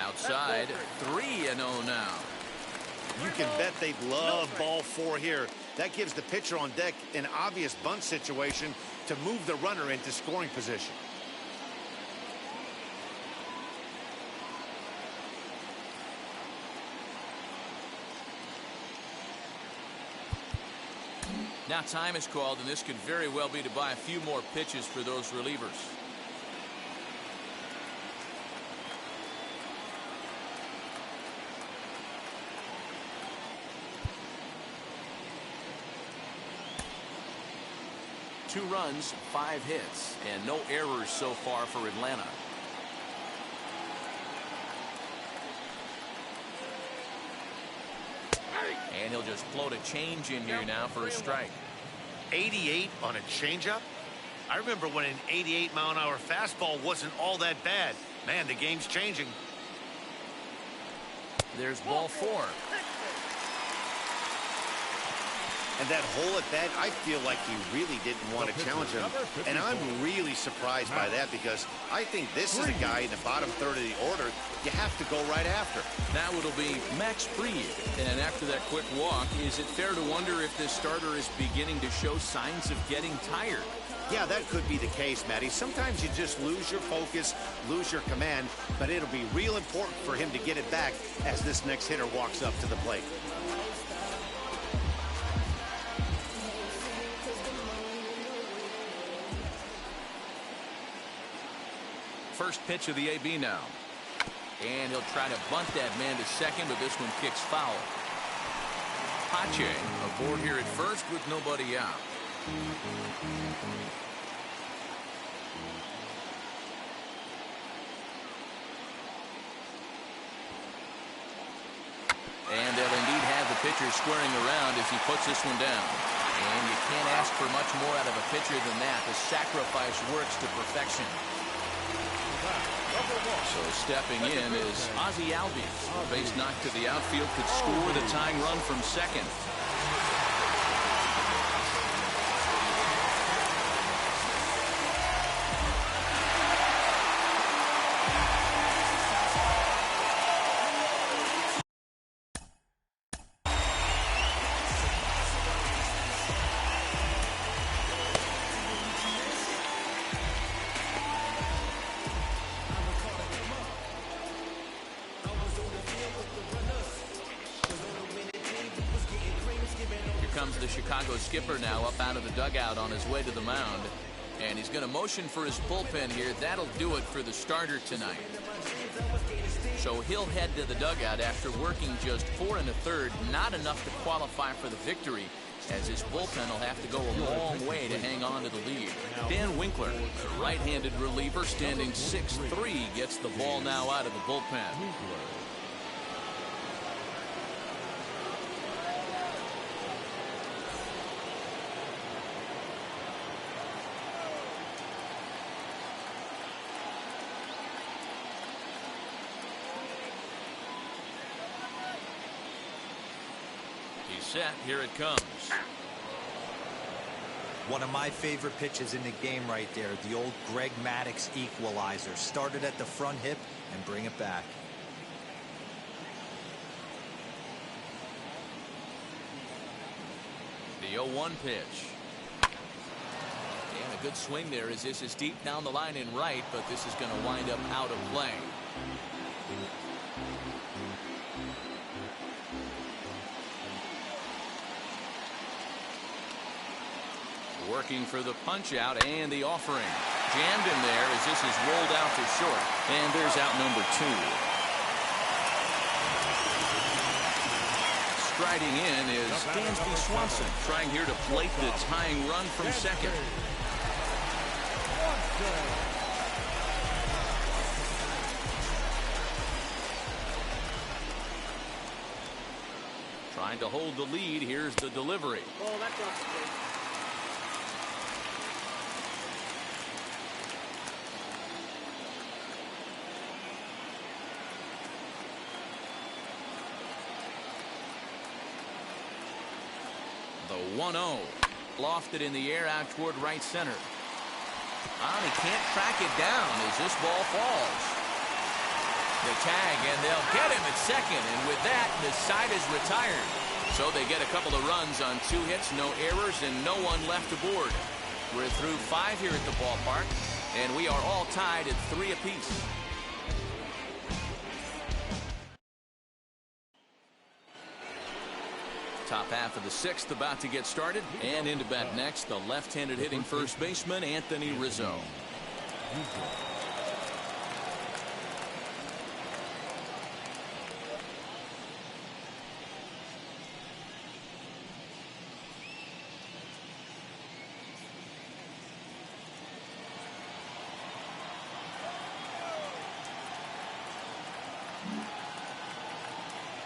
Outside, 3-0 now. You can bet they'd love ball four here. That gives the pitcher on deck an obvious bunt situation to move the runner into scoring position. Now time is called, and this could very well be to buy a few more pitches for those relievers. Two runs, 5 hits, and no errors so far for Atlanta. And he'll just float a change in here now for a strike. 88 on a changeup? I remember when an 88-mile-an-hour fastball wasn't all that bad. Man, the game's changing. There's ball 4. And that hole at bat, I feel like he really didn't want to challenge him. And I'm really surprised by that because I think this is a guy in the bottom third of the order you have to go right after. Now it'll be Max Fried. And after that quick walk, is it fair to wonder if this starter is beginning to show signs of getting tired? Yeah, that could be the case, Matty. Sometimes you just lose your focus, lose your command, but it'll be real important for him to get it back as this next hitter walks up to the plate. First pitch of the AB now. And he'll try to bunt that man to second, but this one kicks foul. Pache aboard here at first with nobody out. And they'll indeed have the pitcher squaring around as he puts this one down. And you can't ask for much more out of a pitcher than that. The sacrifice works to perfection. So stepping in is Ozzie Albies. A base knock to the outfield could score the tying run from second. Comes the Chicago skipper now up out of the dugout on his way to the mound. And he's going to motion for his bullpen here. That'll do it for the starter tonight. So he'll head to the dugout after working just 4 1/3. Not enough to qualify for the victory, as his bullpen will have to go a long way to hang on to the lead. Dan Winkler, the right-handed reliever, standing 6'3", gets the ball now out of the bullpen. set. Here it comes. One of my favorite pitches in the game right there. The old Greg Maddux equalizer. Started at the front hip and bring it back. The 0-1 pitch. And a good swing there as this is deep down the line in right, but this is going to wind up out of play. Working for the punch out and the offering. Jammed in there as this is rolled out to short. And there's out number 2. Striding in is Dansby Swanson, trying here to plate the tying run from second. Trying to hold the lead. Here's the delivery. Oh, that drops straight. The 1-0. Lofted in the air out toward right center. He can't track it down as this ball falls. The tag, and they'll get him at second. And with that, the side is retired. So they get a couple of runs on 2 hits, no errors, and no one left aboard. We're through 5 here at the ballpark, and we are all tied at 3 apiece. Top half of the 6th about to get started, and into bat next, the left-handed hitting first baseman Anthony Rizzo.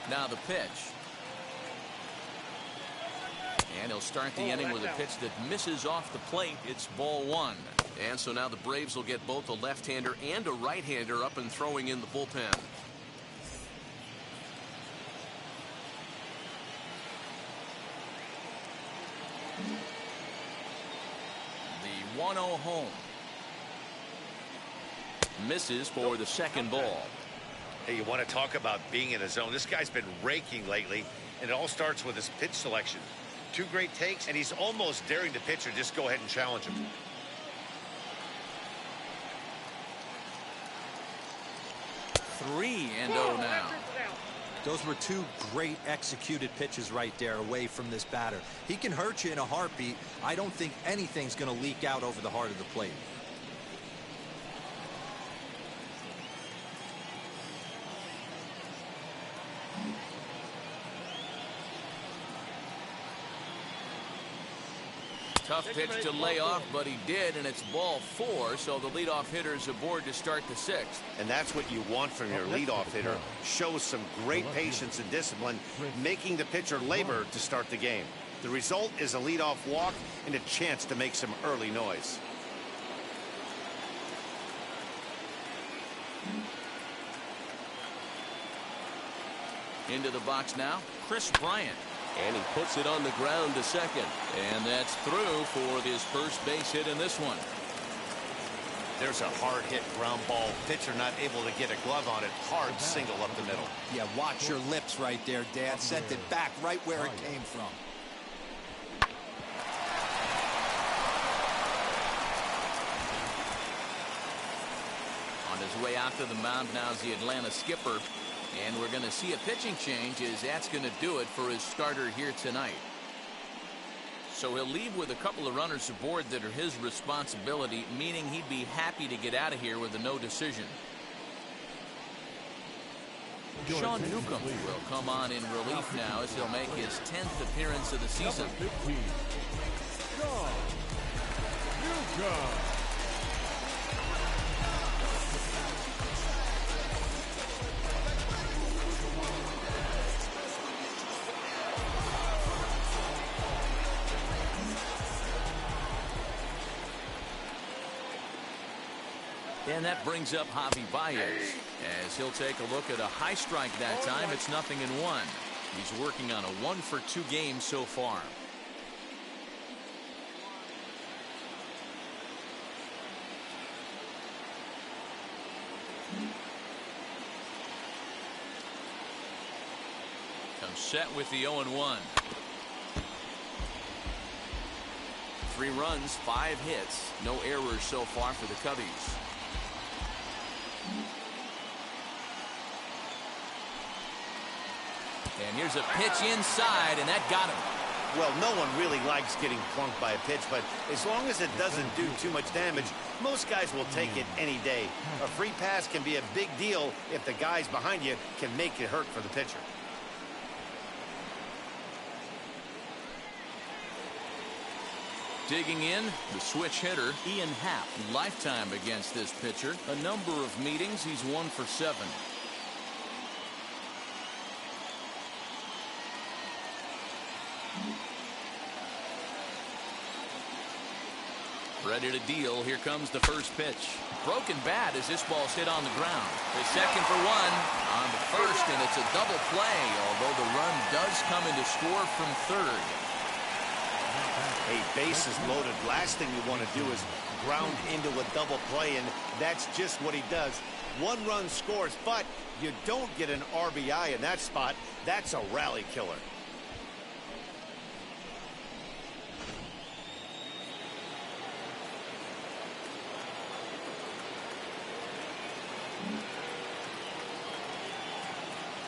Now the pitch. And he'll start the inning with a pitch that misses off the plate. It's ball 1. And so now the Braves will get both a left-hander and a right-hander up and throwing in the bullpen. The 1-0 home. Misses for the second ball. Hey, you want to talk about being in a zone? This guy's been raking lately, and it all starts with his pitch selection. 2 great takes, and he's almost daring the pitcher just go ahead and challenge him. Three and 0 now. Those were 2 great executed pitches right there away from this batter. He can hurt you in a heartbeat. I don't think anything's going to leak out over the heart of the plate. Tough pitch to lay off, but he did, and it's ball 4, so the leadoff hitter's aboard to start the 6th. And that's what you want from your leadoff hitter. Shows some great patience and discipline, making the pitcher labor to start the game. The result is a leadoff walk and a chance to make some early noise. Into the box now, Chris Bryant. And he puts it on the ground to second. And that's through for his first base hit in this one. There's a hard hit ground ball. Pitcher not able to get a glove on it. Hard single up the middle. Yeah, watch your lips right there, Dad. Sent it back right where it came from. On his way out to the mound now is the Atlanta skipper. And we're going to see a pitching change as that's going to do it for his starter here tonight. So he'll leave with a couple of runners aboard that are his responsibility, meaning he'd be happy to get out of here with a no decision. Sean Newcomb will come on in relief now as he'll make his 10th appearance of the season. Sean Newcomb. And that brings up Javi Baez as he'll take a look at a high strike that time. It's 0-1. He's working on a 1-for-2 game so far. Comes set with the 0-1. 3 runs, 5 hits, no errors so far for the Cubbies. And here's a pitch inside, and that got him. Well, no one really likes getting plunked by a pitch, but as long as it doesn't do too much damage, most guys will take it any day. A free pass can be a big deal if the guys behind you can make it hurt for the pitcher. Digging in, the switch hitter, Ian Happ. Lifetime against this pitcher. A number of meetings, he's 1 for 7. Ready to deal. Here comes the first pitch. Broken bat as this ball's hit on the ground. The second for 1 on the first, and it's a double play, although the run does come in to score from third. Hey, bases loaded. Last thing you want to do is ground into a double play, and that's just what he does. 1 run scores, but you don't get an RBI in that spot. That's a rally killer.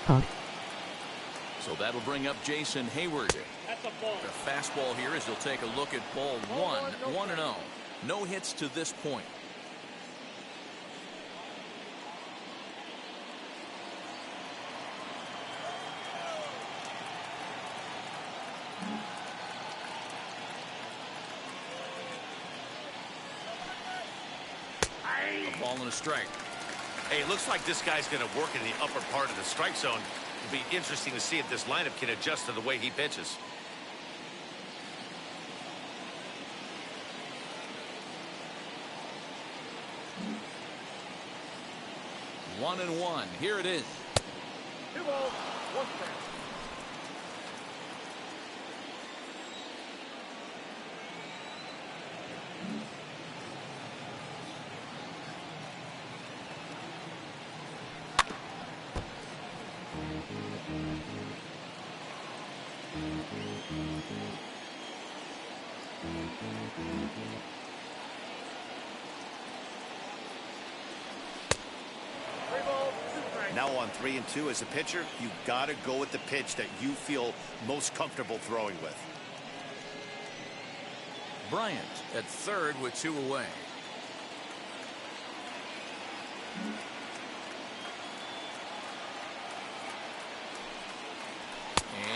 Called. So that'll bring up Jason Hayward. The fastball here as he'll take a look at ball 1, 1-0. No hits to this point. A ball and a strike. Hey, it looks like this guy's going to work in the upper part of the strike zone. It'll be interesting to see if this lineup can adjust to the way he pitches. One and one. Here it is. 2 balls, 1 strike. Now on 3 and 2 as a pitcher, you got to go with the pitch that you feel most comfortable throwing with. Bryant at third with 2 away.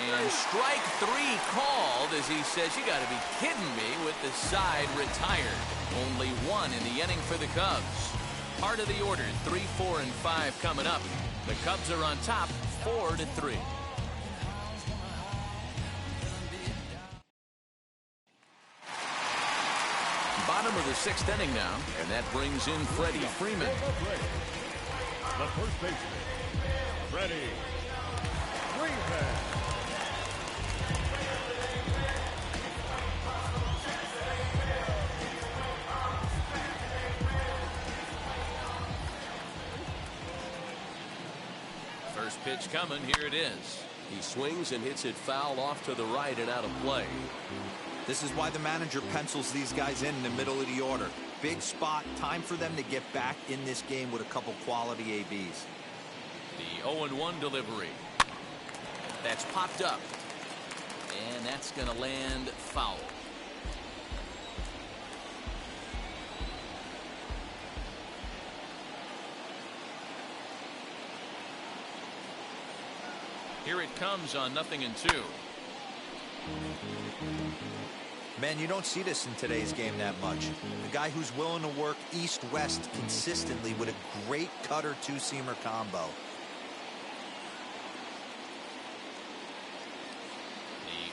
And strike 3 called as he says, you got to be kidding me, with the side retired. Only 1 in the inning for the Cubs. Part of the order, 3, 4, and 5 coming up. The Cubs are on top, 4-3. Bottom of the 6th inning now, and that brings in Freddie Freeman. The first baseman, Freddie Freeman. First pitch coming, here it is. He swings and hits it foul off to the right and out of play. This is why the manager pencils these guys in the middle of the order. Big spot, time for them to get back in this game with a couple quality ABs. The 0-1 delivery. That's popped up. And that's going to land foul. Here it comes on 0-2. Man, you don't see this in today's game that much. The guy who's willing to work east-west consistently with a great cutter two-seamer combo.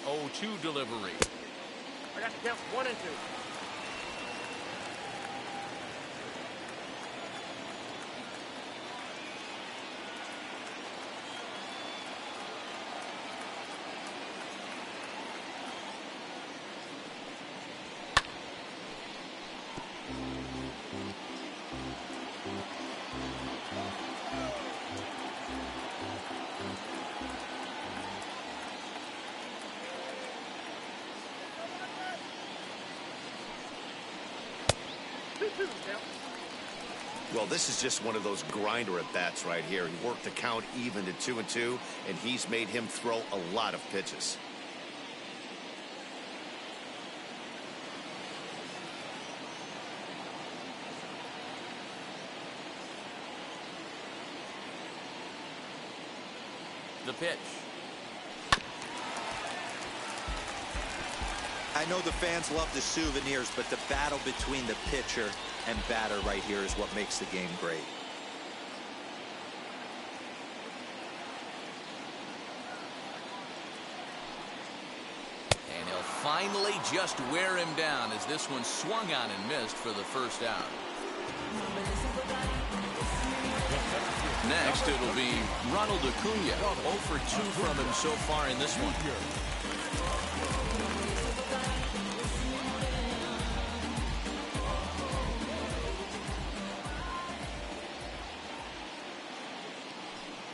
The 0-2 delivery. I got to count 1 and 2. Well, this is just one of those grinder at bats right here. He worked the count even to 2-2, and he's made him throw a lot of pitches. The pitch. I know the fans love the souvenirs, but the battle between the pitcher and batter right here is what makes the game great. And he'll finally just wear him down as this one swung on and missed for the first out. Next, it'll be Ronald Acuna. 0 for 2 from him so far in this one.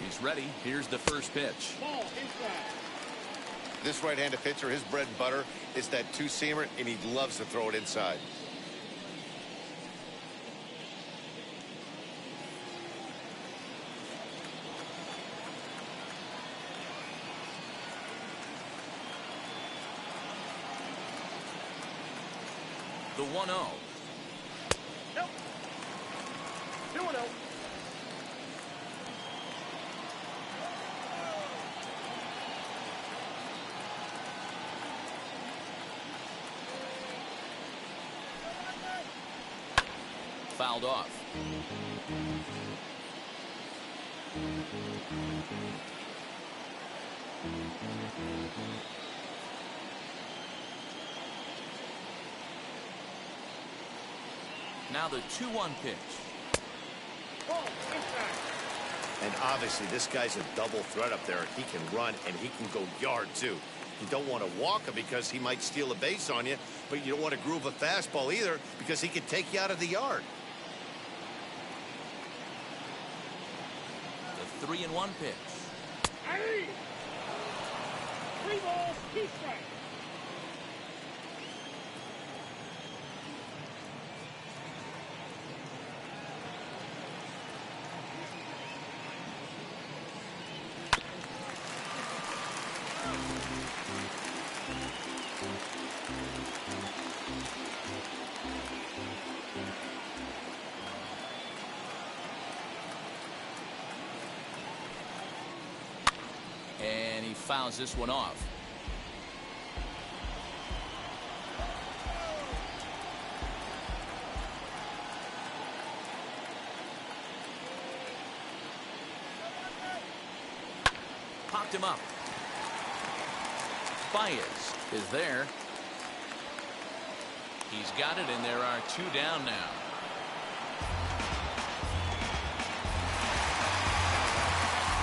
He's ready. Here's the first pitch. This right-handed pitcher, his bread and butter is that two-seamer, and he loves to throw it inside. The 1-0. Nope. 2-0. Fouled off. Now the 2-1 pitch. And obviously this guy's a double threat up there. He can run and he can go yard too. You don't want to walk him because he might steal a base on you, but you don't want to groove a fastball either because he could take you out of the yard. The 3-1 pitch. 3 balls, 2 strikes. And he fouls this one off. Popped him up. Baez is there. He's got it, and there are 2 down now.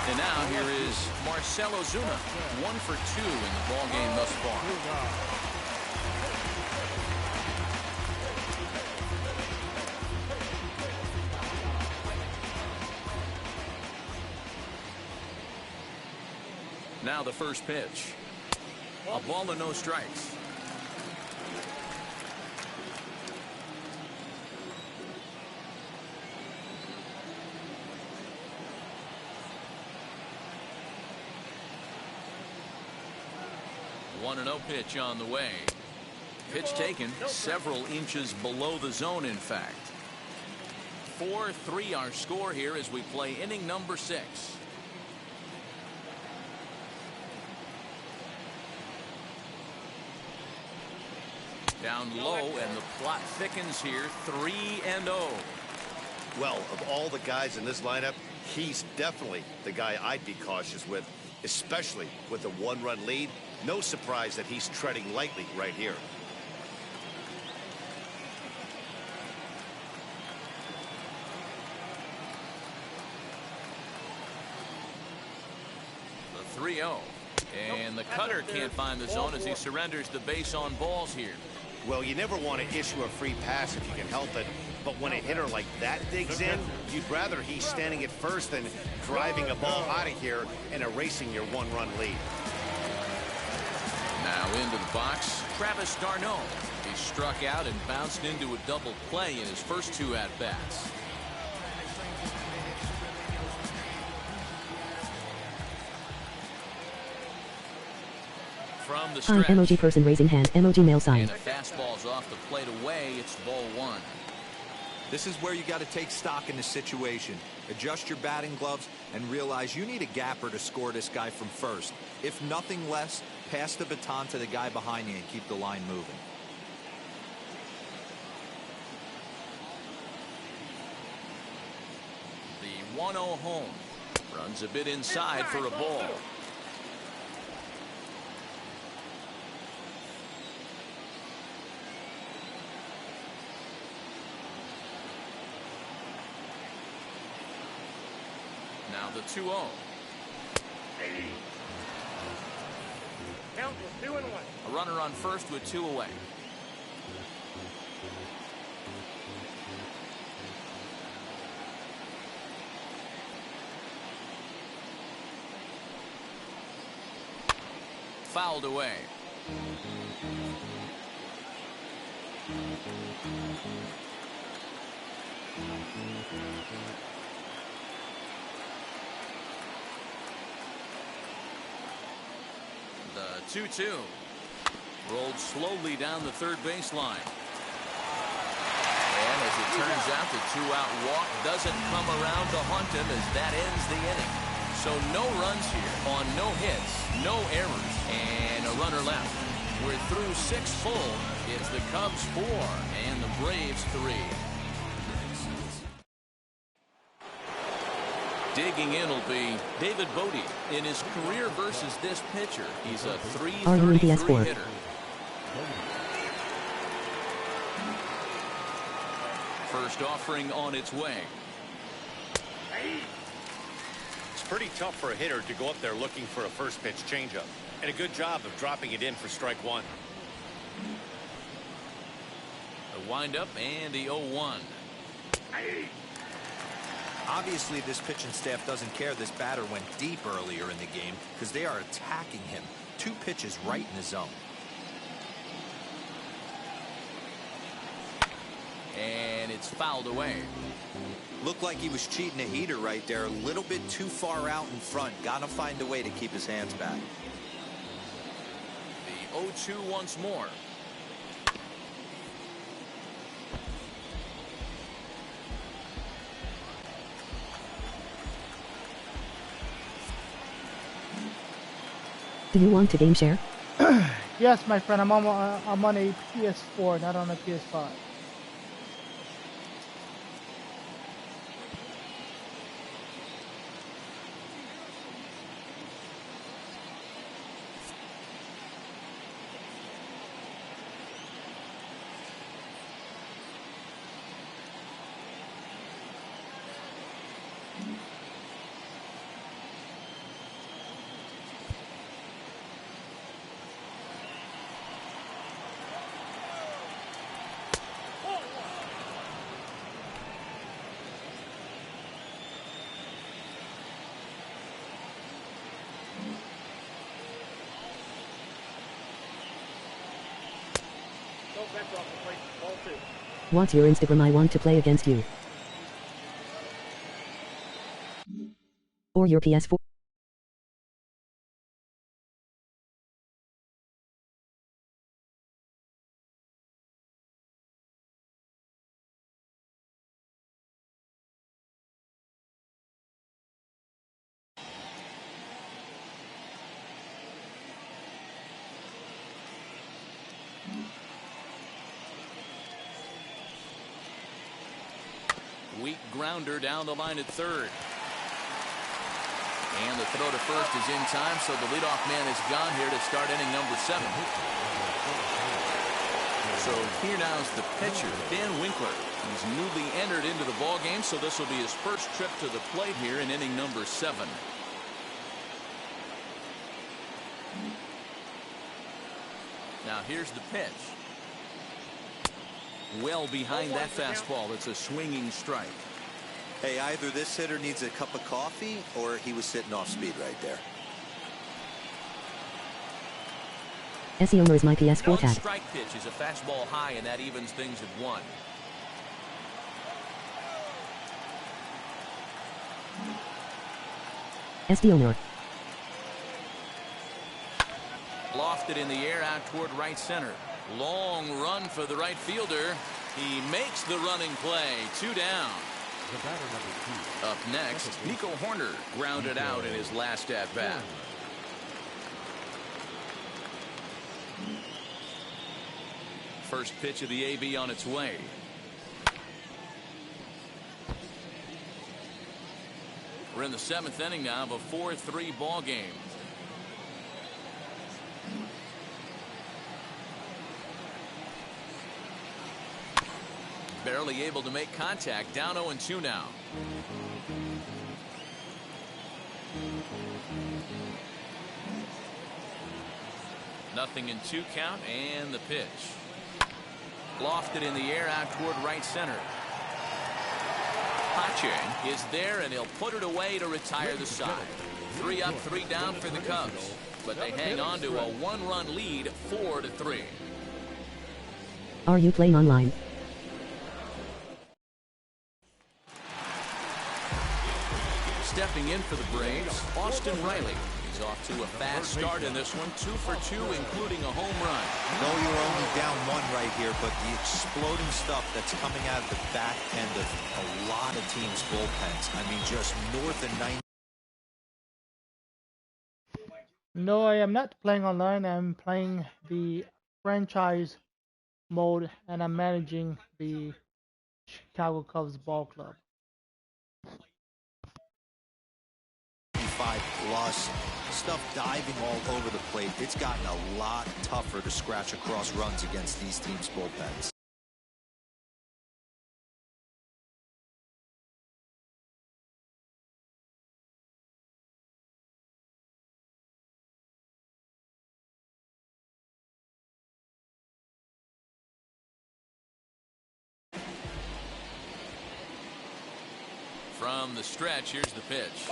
And now here is Marcell Ozuna, 1 for 2 in the ball game thus far. Now the first pitch. A ball and no strikes. One 1-0 pitch on the way. Pitch taken several inches below the zone, in fact. 4-3 our score here as we play inning number 6. Down low, and the plot thickens here. 3-0. Well, of all the guys in this lineup, he's definitely the guy I'd be cautious with, especially with a 1-run lead. No surprise that he's treading lightly right here. The 3-0. And the cutter can't find the zone as he surrenders the base on balls here. Well, you never want to issue a free pass if you can help it, but when a hitter like that digs in, you'd rather he's standing at first than driving a ball out of here and erasing your 1-run lead. Now into the box, Travis d'Arnaud. He struck out and bounced into a double play in his first 2 at-bats. From the stretch. Emoji person raising hand. Emoji male sign. And a fastball's off the plate away. It's ball 1. This is where you got to take stock in the situation. Adjust your batting gloves and realize you need a gapper to score this guy from first. If nothing less, pass the baton to the guy behind you and keep the line moving. The 1-0 home. Runs a bit inside for a ball. Now the 2-0. Count was 2-1. A runner on first with 2 away. Fouled away. The 2-2. Rolled slowly down the third baseline. And as it turns out, the 2-out walk doesn't come around to haunt him as that ends the inning. So no runs here on no hits, no errors, and a runner left. We're through 6 full. It's the Cubs 4 and the Braves 3. Digging in will be David Bodie. In his career versus this pitcher, he's a .333 hitter. First offering on its way. It's pretty tough for a hitter to go up there looking for a first pitch changeup. And a good job of dropping it in for strike 1. The windup and the 0-1. Obviously, this pitching staff doesn't care this batter went deep earlier in the game because they are attacking him. 2 pitches right in the zone. And it's fouled away. Looked like he was cheating a heater right there. A little bit too far out in front. Gotta find a way to keep his hands back. The 0-2 once more. Do you want to game share? Yes, my friend. I'm on a PS4, not on a PS5. What's your Instagram? I want to play against you. Or your PS4. Weak grounder down the line at third. And the throw to first is in time, so the leadoff man is gone here to start inning number 7. So here now is the pitcher, Dan Winkler. He's newly entered into the ball game, so this will be his first trip to the plate here in inning number 7. Now here's the pitch. Well behind that fastball. It's a swinging strike. Hey, either this hitter needs a cup of coffee or he was sitting off speed right there. SE owner is my PS4 One tag. strike pitch is a fastball high, and that evens things at 1. SD owner. Lofted in the air out toward right center. Long run for the right fielder. He makes the running play. 2 down. The batter number 2. Up next, Nico Horner grounded out in his last at-bat. First pitch of the AB on its way. We're in the 7th inning now of a 4-3 ball game. Barely able to make contact. Down 0-2 now. Nothing in 2 count, and the pitch. Lofted in the air out toward right center. Pache is there, and he'll put it away to retire the side. 3 up, 3 down for the Cubs, but they hang on to a 1-run lead, 4-3. Are you playing online? Stepping in for the Braves, Austin Riley. He's off to a fast start in this one, 2 for 2, including a home run. No, you're only down 1 right here, but the exploding stuff that's coming out of the back end of a lot of teams' bullpens. I mean, just north of 90. No, I am not playing online. I'm playing the franchise mode, and I'm managing the Chicago Cubs ball club. 5+ stuff diving all over the plate. It's gotten a lot tougher to scratch across runs against these teams' bullpens. From the stretch, here's the pitch.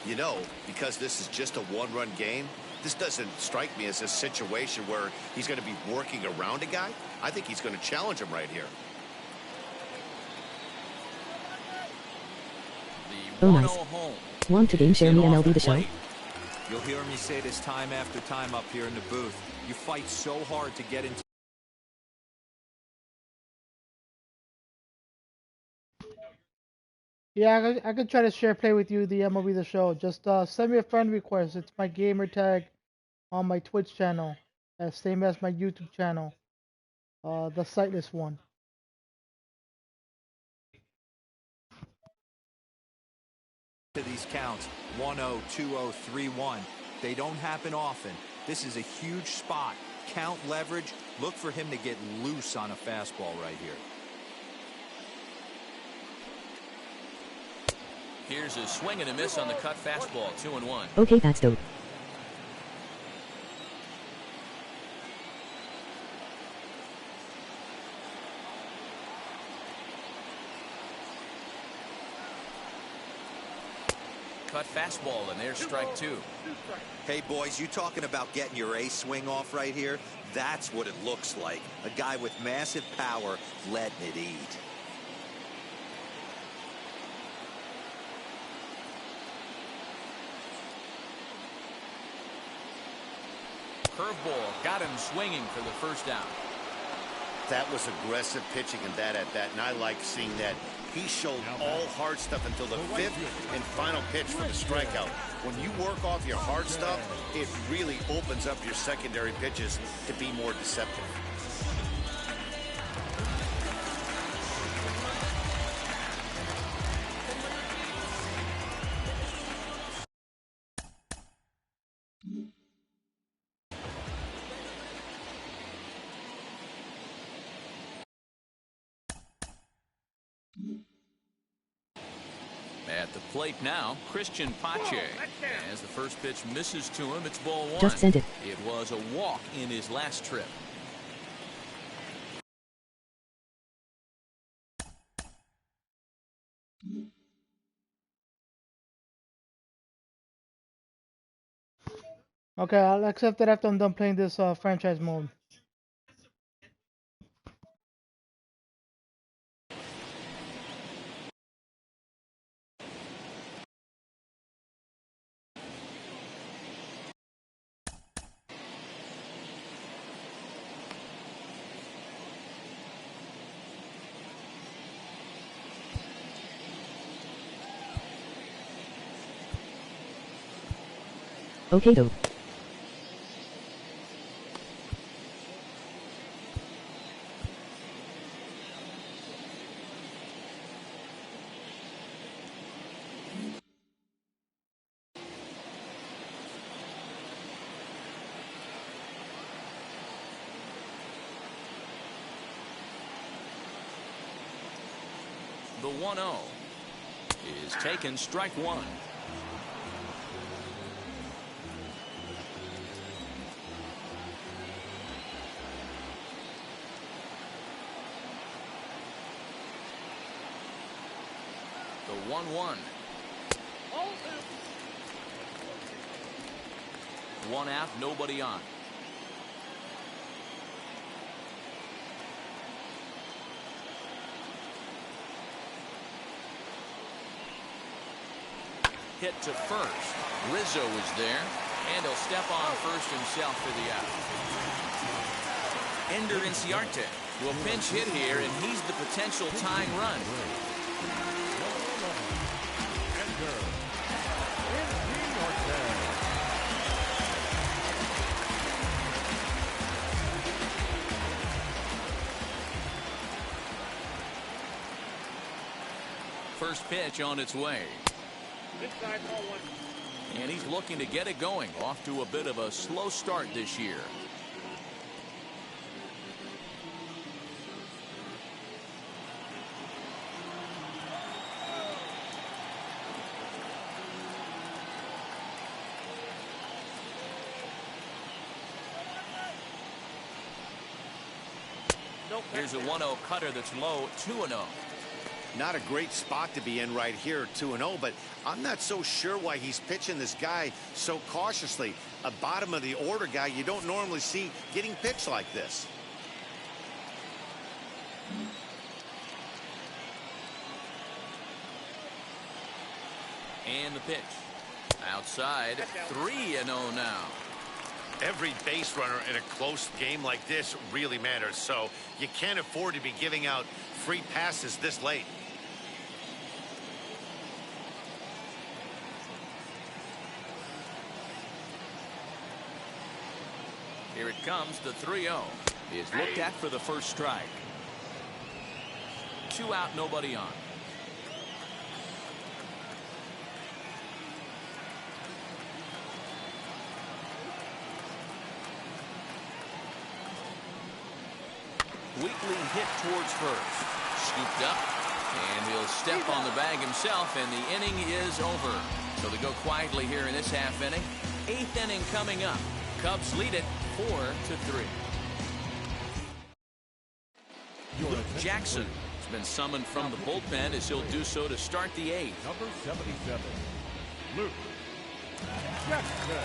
You know, because this is just a 1-run game, this doesn't strike me as a situation where he's going to be working around a guy. I think he's going to challenge him right here. The Oh, 1-0 nice. home. Want to game share me MLB The Show? You'll hear me say this time after time up here in the booth. You fight so hard to get into. Yeah, I could try to share play with you the MLB The Show. Just send me a friend request. It's my gamer tag on my Twitch channel, same as my YouTube channel, the sightless one. To these counts, 1-0, 2-0, 3-1. They don't happen often. This is a huge spot. Count leverage. Look for him to get loose on a fastball right here. Here's a swing and a miss on the cut fastball, 2-1. Okay, that's dope. Cut fastball, and there's strike 2. Hey, boys, you talking about getting your A swing off right here? That's what it looks like. A guy with massive power letting it eat. Curveball got him swinging for the first down. That was aggressive pitching in that at-bat, and I like seeing that. He showed all hard stuff until the 5th and final pitch for the strikeout. When you work off your hard stuff, it really opens up your secondary pitches to be more deceptive. At the plate now, Christian Pache. As the first pitch misses to him, it's ball 1. Just sent it. It was a walk in his last trip. Okay, I'll accept it after I'm done playing this franchise mode. Okay, dope. The 1-0 is taken, strike one. The 1-1. One out, nobody on. Hit to first. Rizzo is there, and he'll step on first himself for the out. Ender Inciarte will pinch hit here, and he's the potential tying run. First pitch on its way. And he's looking to get it going. Off to a bit of a slow start this year. Here's a 1-0 cutter that's low, 2-0. Not a great spot to be in right here, 2-0, but I'm not so sure why he's pitching this guy so cautiously. A bottom of the order guy you don't normally see getting pitched like this. And the pitch. Outside, 3-0 now. Every base runner in a close game like this really matters, so you can't afford to be giving out free passes this late. Here it comes, the 3-0 is looked at for the first strike. 2 out, nobody on. Weekly hit towards first. Scooped up, and he'll step on the bag himself, and the inning is over. So they go quietly here in this half inning. 8th inning coming up. Cubs lead it 4-3. Luke Jackson has been summoned from the bullpen as he'll do so to start the 8th. Number 77, Luke Jackson.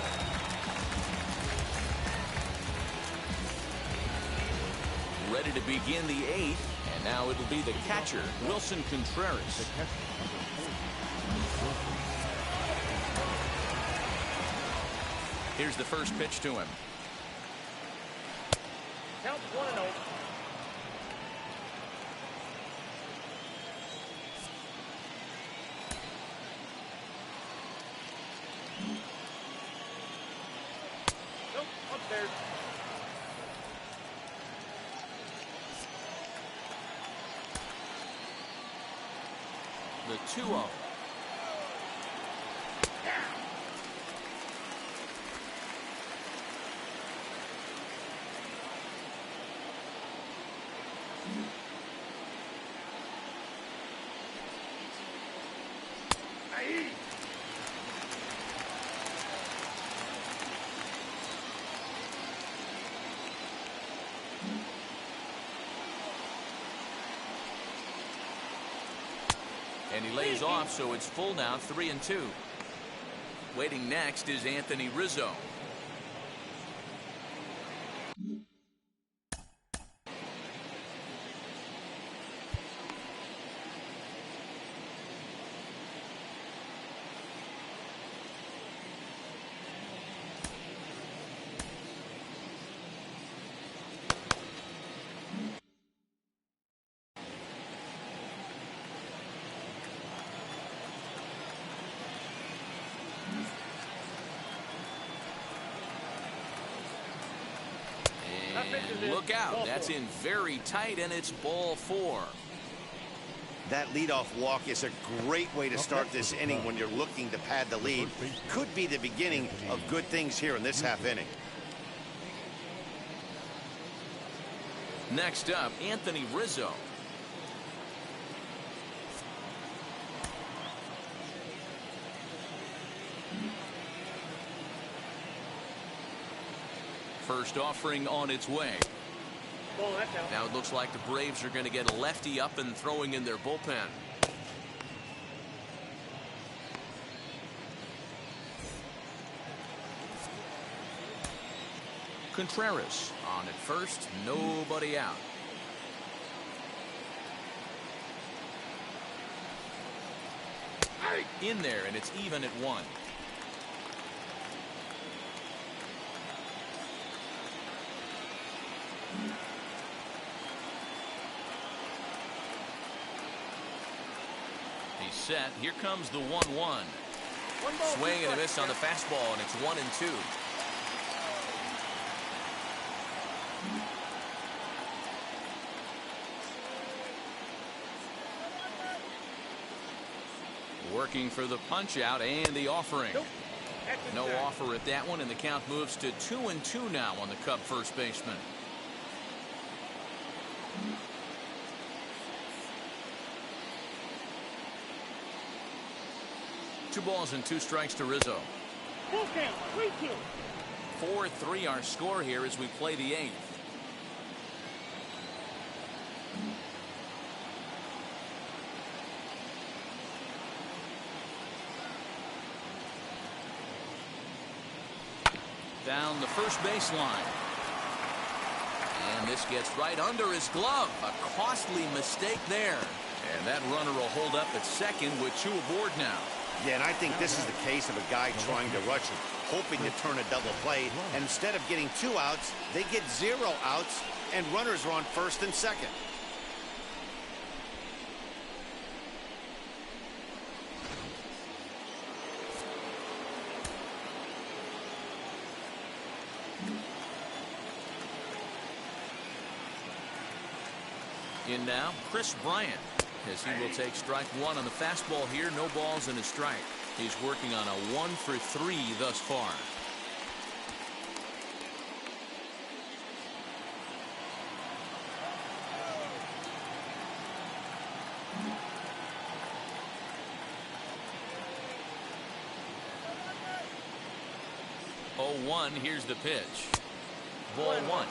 Ready to begin the 8th, and now it'll be the catcher, Wilson Contreras. Here's the first pitch to him. Count 1-0. Nope, upstairs. The 2-0. And he lays off, so it's full now, 3-2. Waiting next is Anthony Rizzo. Look out. That's in very tight, and it's ball 4. That leadoff walk is a great way to start this inning when you're looking to pad the lead. Could be the beginning of good things here in this half inning. Next up, Anthony Rizzo. First offering on its way. Now it looks like the Braves are going to get a lefty up and throwing in their bullpen. Contreras on at first, nobody out. In there, and it's even at 1. He's set. Here comes the 1-1. Swing and a miss on the fastball, and it's 1-2. Working for the punch out and the offering. No offer at that one, and the count moves to 2-2 now on the Cub first baseman. Two balls and 2 strikes to Rizzo. 4-3 our score here as we play the 8th. Down the first baseline. And this gets right under his glove. A costly mistake there. And that runner will hold up at second with 2 aboard now. Yeah, and I think this is the case of a guy trying to rush it, hoping to turn a double play. And instead of getting 2 outs, they get 0 outs, and runners are on first and second. In now, Chris Bryant, as he will take strike 1 on the fastball here. No balls and a strike. He's working on a 1 for 3 thus far. Oh, 1. Here's the pitch. Ball 1.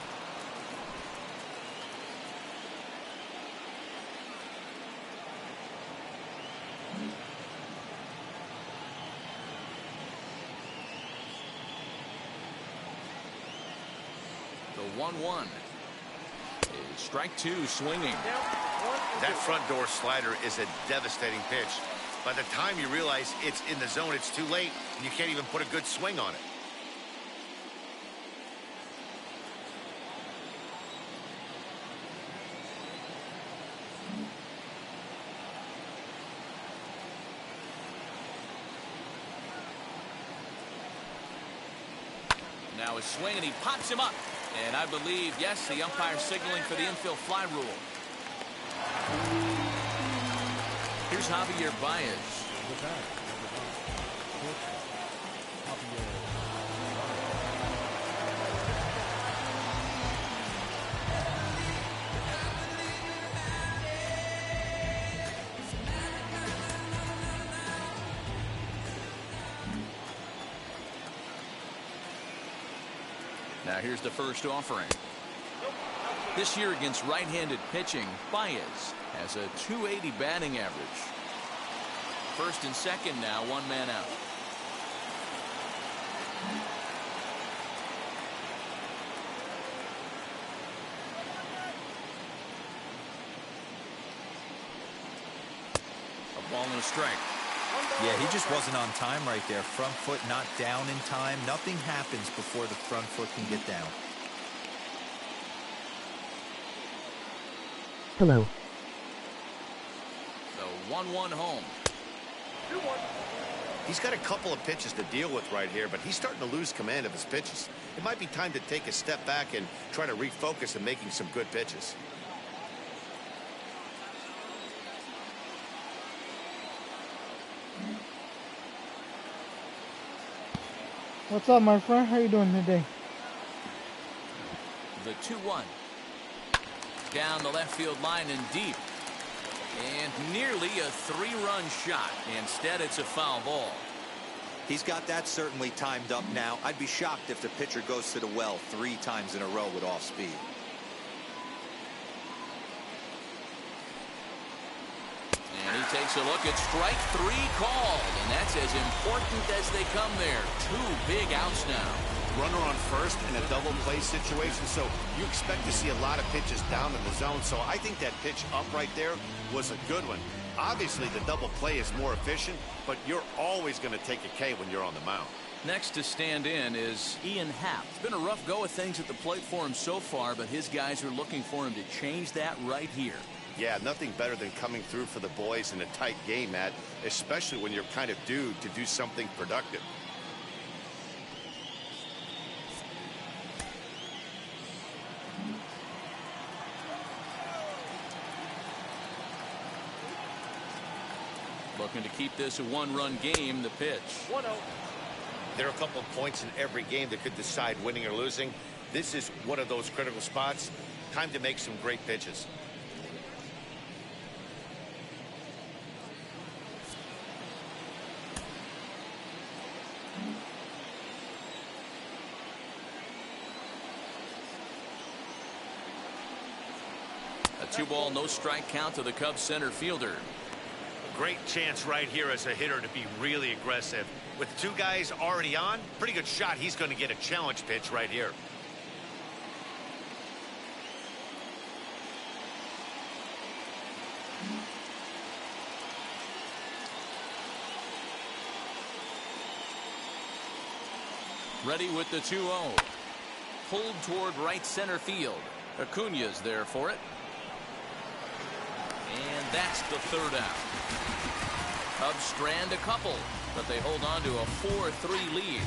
The 1-1 is strike 2 swinging. That front door slider is a devastating pitch. By the time you realize it's in the zone, it's too late, and you can't even put a good swing on it. Now a swing, and he pops him up. And I believe, yes, the umpire signaling for the infield fly rule. Here's Javier Baez. Now here's the first offering. This year against right-handed pitching, Baez has a .280 batting average. First and second now, 1 man out. A ball and a strike. Yeah, he just wasn't on time right there. Front foot not down in time. Nothing happens before the front foot can get down. Hello. The 1-1 home. He's got a couple of pitches to deal with right here, but he's starting to lose command of his pitches. It might be time to take a step back and try to refocus on making some good pitches. What's up, my friend? How you doing today? The 2-1. Down the left field line and deep. And nearly a 3-run shot. Instead, it's a foul ball. He's got that certainly timed up now. I'd be shocked if the pitcher goes to the well 3 times in a row with off speed. And he takes a look at strike 3 called. And that's as important as they come there. 2 big outs now. Runner on first in a double play situation, so you expect to see a lot of pitches down in the zone. So I think that pitch up right there was a good one. Obviously, the double play is more efficient, but you're always going to take a K when you're on the mound. Next to stand in is Ian Happ. It's been a rough go of things at the plate for him so far, but his guys are looking for him to change that right here. Yeah, nothing better than coming through for the boys in a tight game, Matt, especially when you're kind of due to do something productive. Looking to keep this a 1-run game. The pitch. 1-0. There are a couple of points in every game that could decide winning or losing. This is one of those critical spots. Time to make some great pitches. A 2-ball, no strike count to the Cubs center fielder. Great chance right here as a hitter to be really aggressive. With 2 guys already on, pretty good shot. He's going to get a challenge pitch right here. Ready with the 2-0. Pulled toward right center field. Acuna's there for it. And that's the 3rd out. Cubs strand a couple, but they hold on to a 4-3 lead.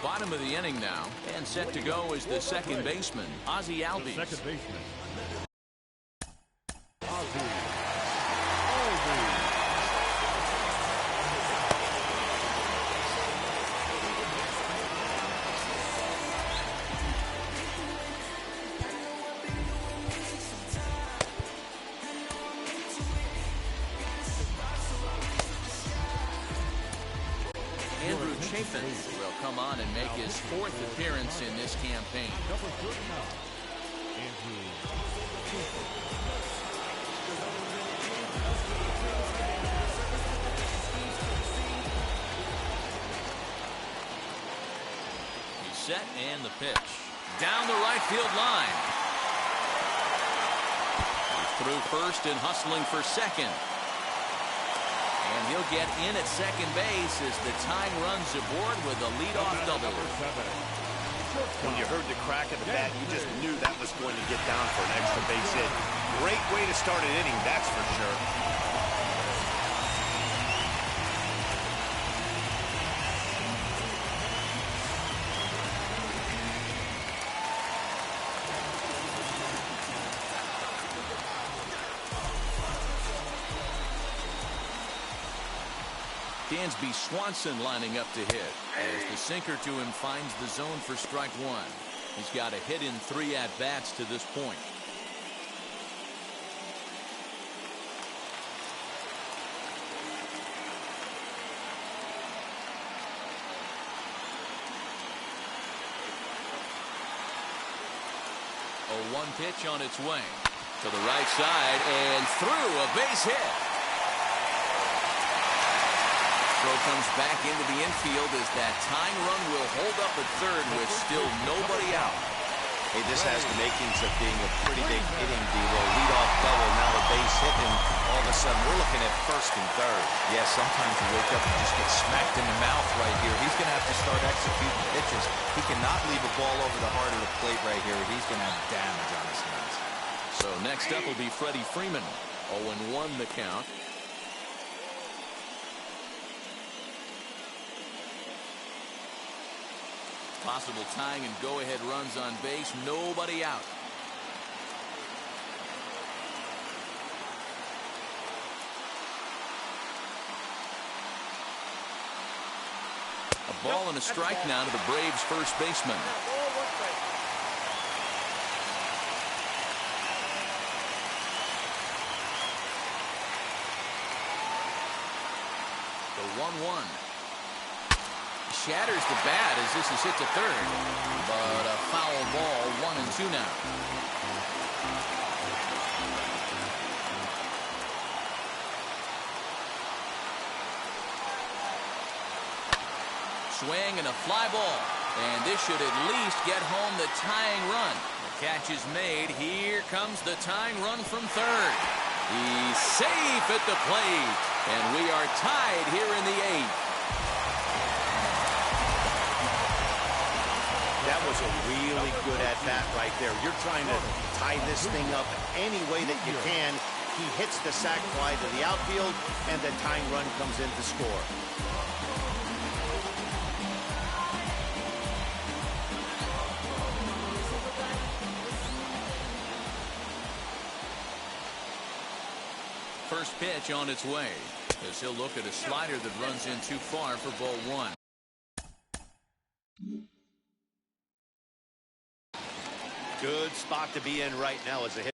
Bottom of the inning now, and set to go is the second baseman, Ozzie Albies. The second baseman. Will come on and make his 4th appearance in this campaign. Number 39, Andrew. He's set and the pitch. Down the right field line. He's through first and hustling for second. And he'll get in at second base as the tying runs aboard with a leadoff double. When you heard the crack of the bat, you just knew that was going to get down for an extra base hit. Great way to start an inning, that's for sure. Dansby Swanson lining up to hit as the sinker to him finds the zone for strike 1. He's got a hit in 3 at-bats to this point. A 1 pitch on its way to the right side and through a base hit. Throw comes back into the infield as that tying run will hold up at third with still nobody out. Hey, this has the makings of being a pretty big inning, D-Roll. Leadoff double, now a base hit, and all of a sudden we're looking at first and third. Yeah, sometimes you wake up and just get smacked in the mouth right here. He's going to have to start executing pitches. He cannot leave a ball over the heart of the plate right here. He's going to have damage on his hands. So next up will be Freddie Freeman. 0-1 the count. Possible tying and go-ahead runs on base. Nobody out. A ball and a strike now to the Braves' first baseman. The 1-1. Shatters the bat as this is hit to third, but a foul ball. 1-2 now. Swing and a fly ball, and this should at least get home the tying run. The catch is made. Here comes the tying run from third. He's safe at the plate, and we are tied here in the 8th. That was a really good at-bat right there. You're trying to tie this thing up any way that you can. He hits the sac fly to the outfield, and the tying run comes in to score. First pitch on its way, as he'll look at a slider that runs in too far for ball 1. Good spot to be in right now as a hit.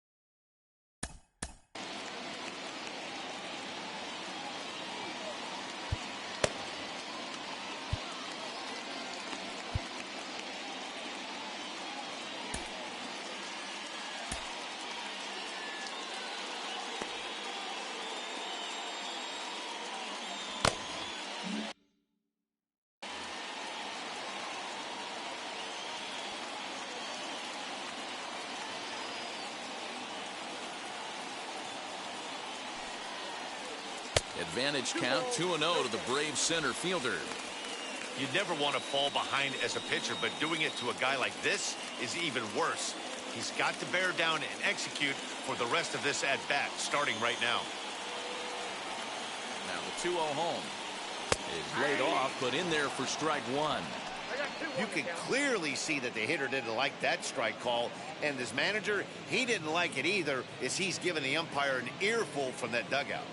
Advantage count 2-0 to the Braves center fielder. You never want to fall behind as a pitcher, but doing it to a guy like this is even worse. He's got to bear down and execute for the rest of this at-bat, starting right now. Now the 2-0 home is laid off, put in there for strike 1. You can clearly see that the hitter didn't like that strike call, and his manager, he didn't like it either, as he's given the umpire an earful from that dugout.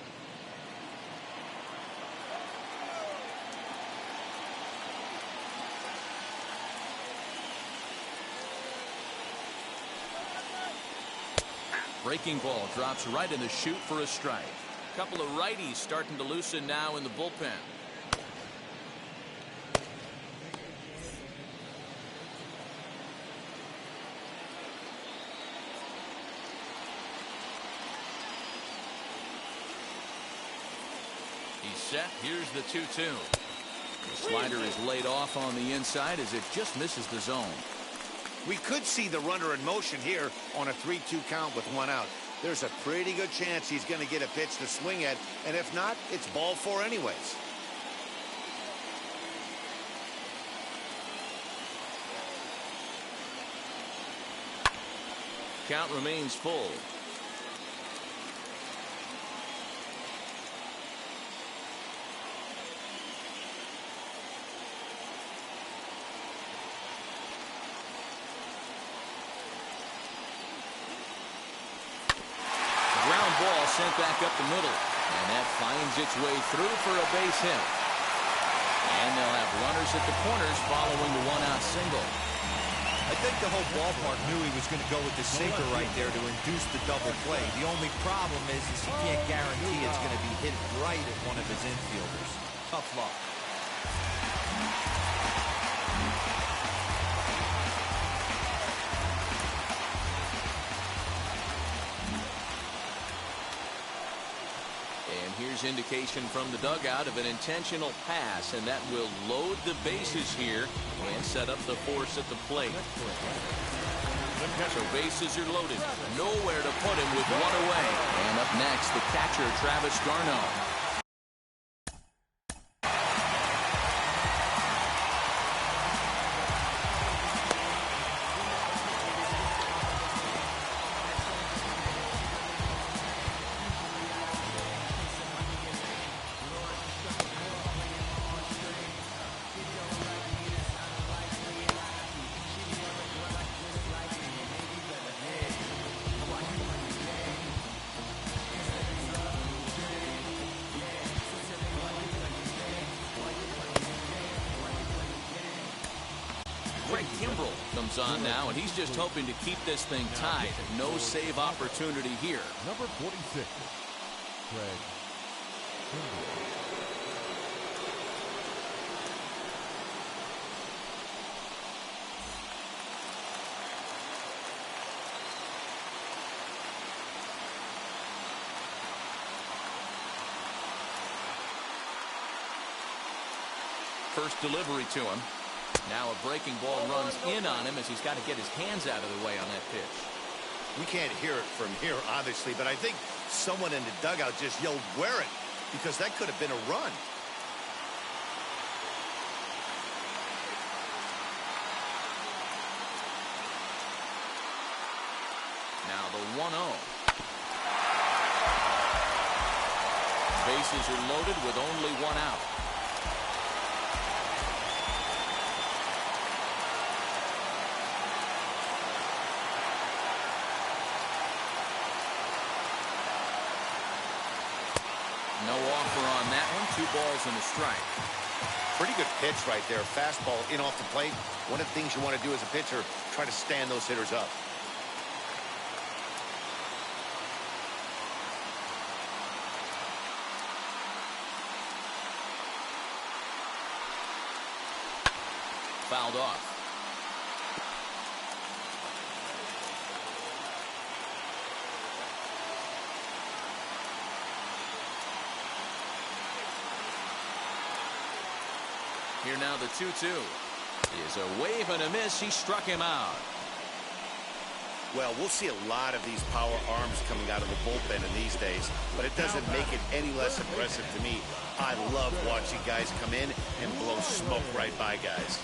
Breaking ball drops right in the chute for a strike. A couple of righties starting to loosen now in the bullpen. He's set. Here's the 2-2. The slider is laid off on the inside as it just misses the zone. We could see the runner in motion here on a 3-2 count with 1 out. There's a pretty good chance he's going to get a pitch to swing at, and if not, it's ball 4 anyways. Count remains full. Ball sent back up the middle, and that finds its way through for a base hit. And they'll have runners at the corners following the 1-out single. I think the whole ballpark knew he was going to go with the sinker right there to induce the double play. The only problem is he can't guarantee it's going to be hit right at one of his infielders. Tough luck. Here's indication from the dugout of an intentional pass, and that will load the bases here and set up the force at the plate. So bases are loaded. Nowhere to put him with one away. And up next, the catcher, Travis d'Arnaud. Comes on now, and he's just hoping to keep this thing tied. No save opportunity here. Number 46, Craig Kimbrel. First delivery to him. Now a breaking ball runs in on him as he's got to get his hands out of the way on that pitch. We can't hear it from here, obviously, but I think someone in the dugout just yelled, "Wear it," because that could have been a run. Now the 1-0. Bases are loaded with only one out. No offer on that one. 2 balls and a strike. Pretty good pitch right there. Fastball in off the plate. One of the things you want to do as a pitcher, try to stand those hitters up. Fouled off. Here now the 2-2 is a wave and a miss. He struck him out. Well, we'll see a lot of these power arms coming out of the bullpen in these days, but it doesn't make it any less impressive to me. I love watching guys come in and blow smoke right by guys.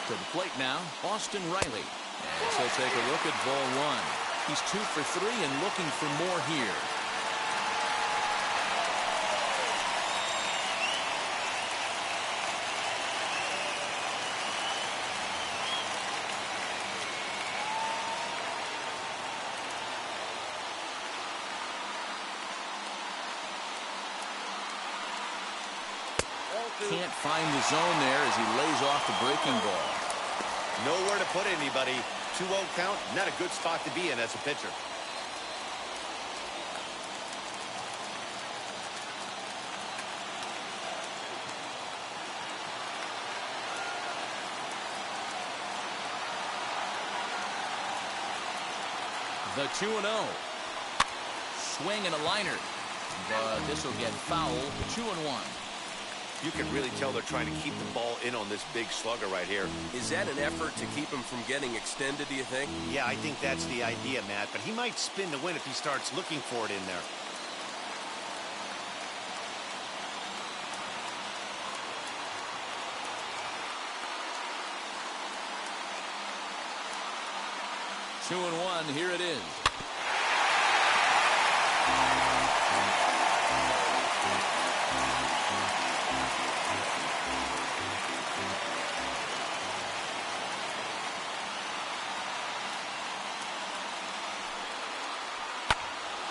To the plate now, Austin Riley. As he'll take a look at ball 1. He's 2 for 3 and looking for more here. Can't find the zone there as he lays off the breaking ball. Nowhere to put anybody. 2-0 count, not a good spot to be in as a pitcher. The 2-0. Swing and a liner. But this will get foul. 2-1. You can really tell they're trying to keep the ball in on this big slugger right here. Is that an effort to keep him from getting extended, do you think? Yeah, I think that's the idea, Matt. But he might spin to win if he starts looking for it in there. Two and one, here it is.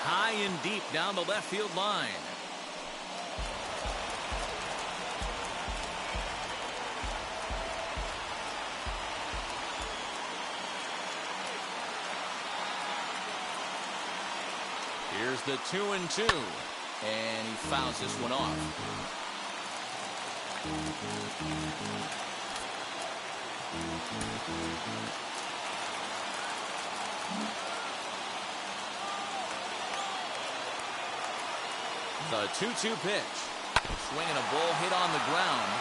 High and deep down the left field line. Here's the 2-2, and he fouls this one off. The 2-2 pitch. Swinging a ball hit on the ground.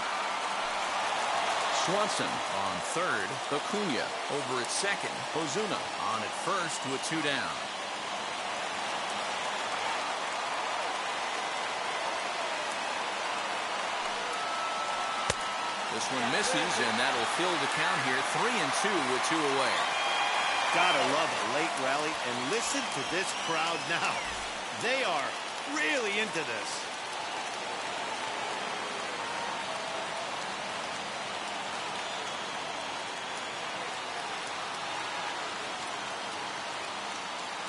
Swanson on third. Acuna over at second. Ozuna on at first with 2 down. This one misses, and that'll fill the count here. 3-2 with 2 away. Gotta love a late rally, and listen to this crowd now. They are really into this.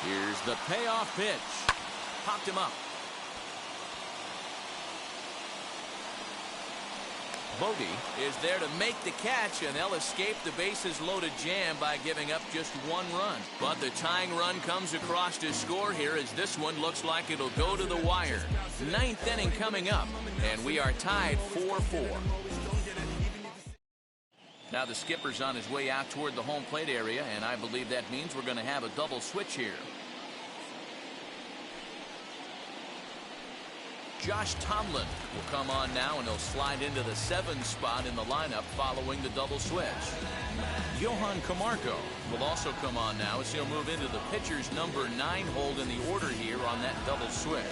Here's the payoff pitch. Popped him up. Bodie is there to make the catch, and they'll escape the bases loaded jam by giving up just 1 run. But the tying run comes across to score here, as this one looks like it'll go to the wire. 9th inning coming up, and we are tied 4-4. Now the skipper's on his way out toward the home plate area, and I believe that means we're going to have a double switch here. Josh Tomlin will come on now, and he'll slide into the 7 spot in the lineup following the double switch. Johan Camargo will also come on now, as he'll move into the pitcher's number 9 hold in the order here on that double switch.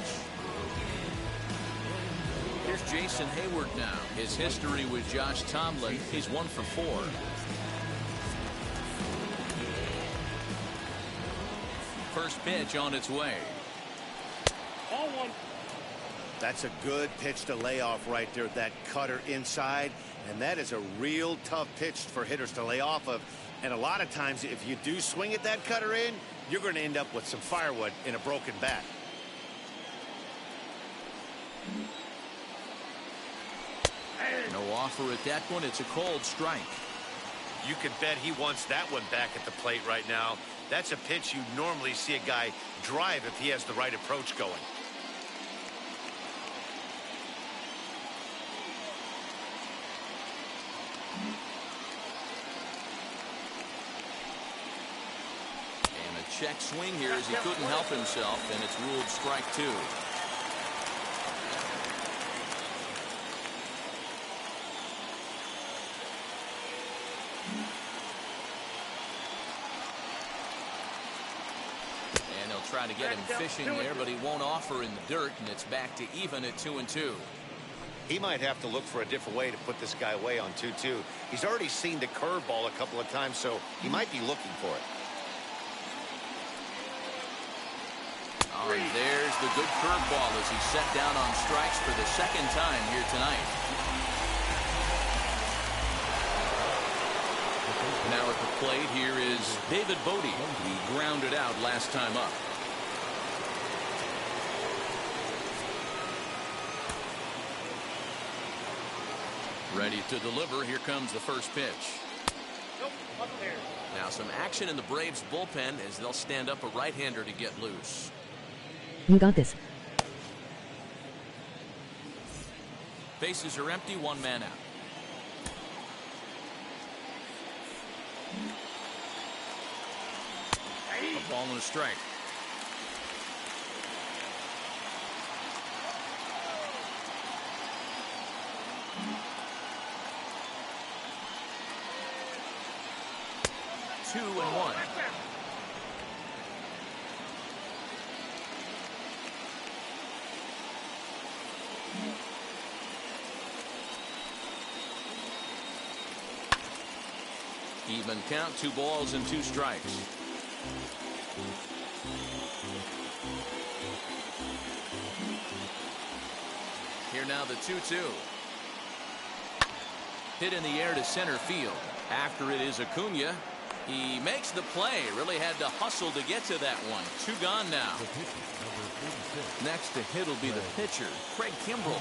Here's Jason Hayward now. His history with Josh Tomlin, he's 1 for 4. First pitch on its way. Ball 1. That's a good pitch to lay off right there, that cutter inside. And that is a real tough pitch for hitters to lay off of. And a lot of times, if you do swing at that cutter in, you're going to end up with some firewood in a broken bat. No offer at that one. It's a cold strike. You could bet he wants that one back at the plate right now. That's a pitch you normally see a guy drive if he has the right approach going. Check swing here as he couldn't help himself, and it's ruled strike 2. And he'll try to get him fishing there, but he won't offer in the dirt, and it's back to even at 2-2. He might have to look for a different way to put this guy away on 2-2. He's already seen the curveball a couple of times, so he might be looking for it. Oh, and there's the good curveball as he's set down on strikes for the 2nd time here tonight. Now at the plate here is David Bodie. He grounded out last time up. Ready to deliver. Here comes the first pitch. Nope, up there. Now some action in the Braves bullpen as they'll stand up a right-hander to get loose. You got this. Bases are empty, 1 man out. A ball and a strike. Two and 1. Even count, 2 balls and 2 strikes. Here now the 2-2. Hit in the air to center field. After it is Acuna. He makes the play. Really had to hustle to get to that one. 2 gone now. Next to hit will be the pitcher, Craig Kimbrell.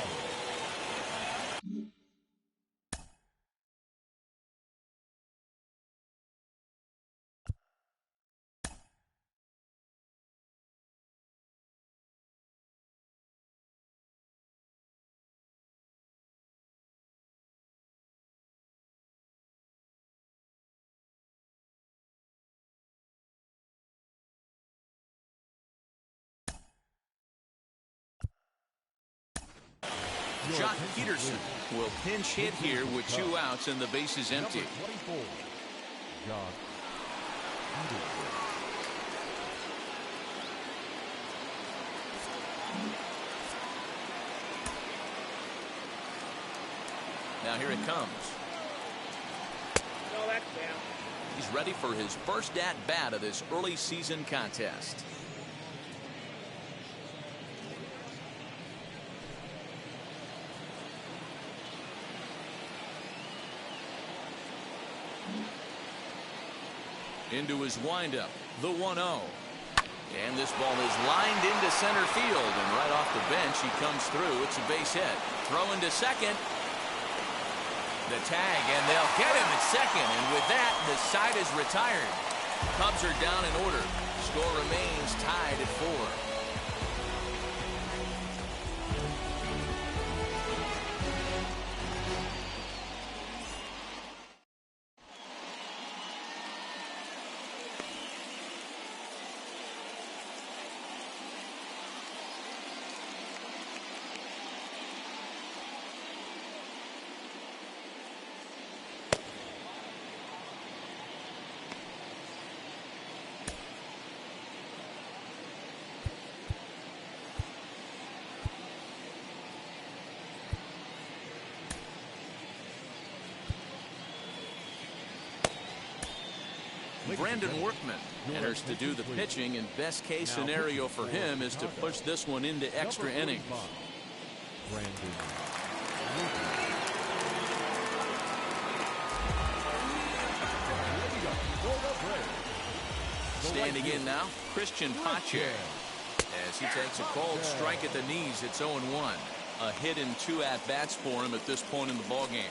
Jock Peterson will pinch hit here with 2 outs and the bases empty. Number 24, Jock Peterson. Now here it comes. No, that's down. He's ready for his first at-bat of this early season contest. Into his windup, the 1-0. And this ball is lined into center field, and right off the bench he comes through. It's a base hit. Throw into second. The tag, and they'll get him at second, and with that the side is retired. Cubs are down in order. Score remains tied at 4. Brandon Workman enters to do the pitching, and best case scenario for him is to push this one into extra innings. Standing in now, Christian Pache, as he takes a cold strike at the knees. It's 0-1. A hit in 2 at-bats for him at this point in the ballgame.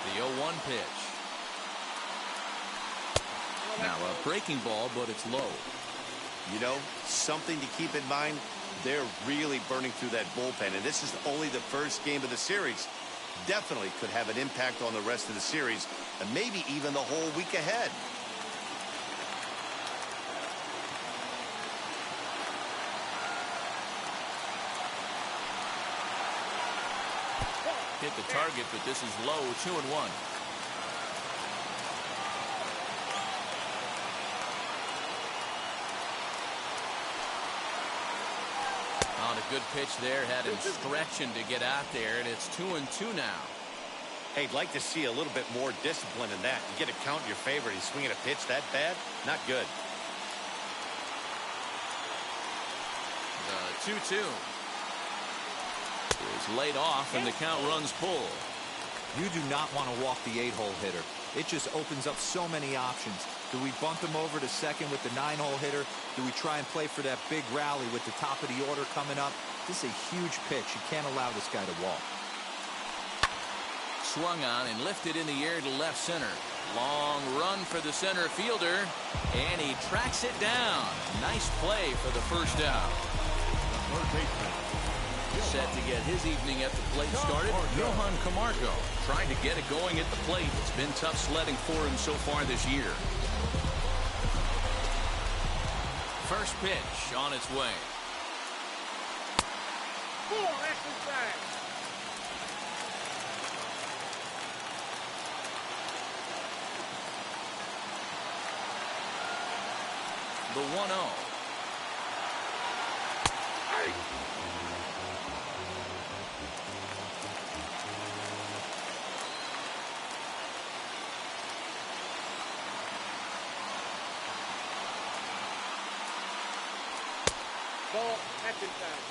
The 0-1 pitch. Now a breaking ball, but it's low. You know, something to keep in mind, they're really burning through that bullpen, and this is only the first game of the series. Definitely could have an impact on the rest of the series, and maybe even the whole week ahead. Hit the target, but this is low. 2-1. On a good pitch there, had him stretching to get out there, and it's 2-2 now. Hey, I'd like to see a little bit more discipline in that. You get a count in your favor. He's swinging a pitch that bad? Not good. The 2-2 is laid off, and the count runs full. You do not want to walk the 8-hole hitter. It just opens up so many options. Do we bump him over to second with the 9-hole hitter? Do we try and play for that big rally with the top of the order coming up? This is a huge pitch. You can't allow this guy to walk. Swung on and lifted in the air to left center. Long run for the center fielder, and he tracks it down. Nice play for the first out. Third baseman. Set to get his evening at the plate started. Johan Camargo trying to get it going at the plate. It's been tough sledding for him so far this year. First pitch on its way. The 1-0. Ball, that's inside.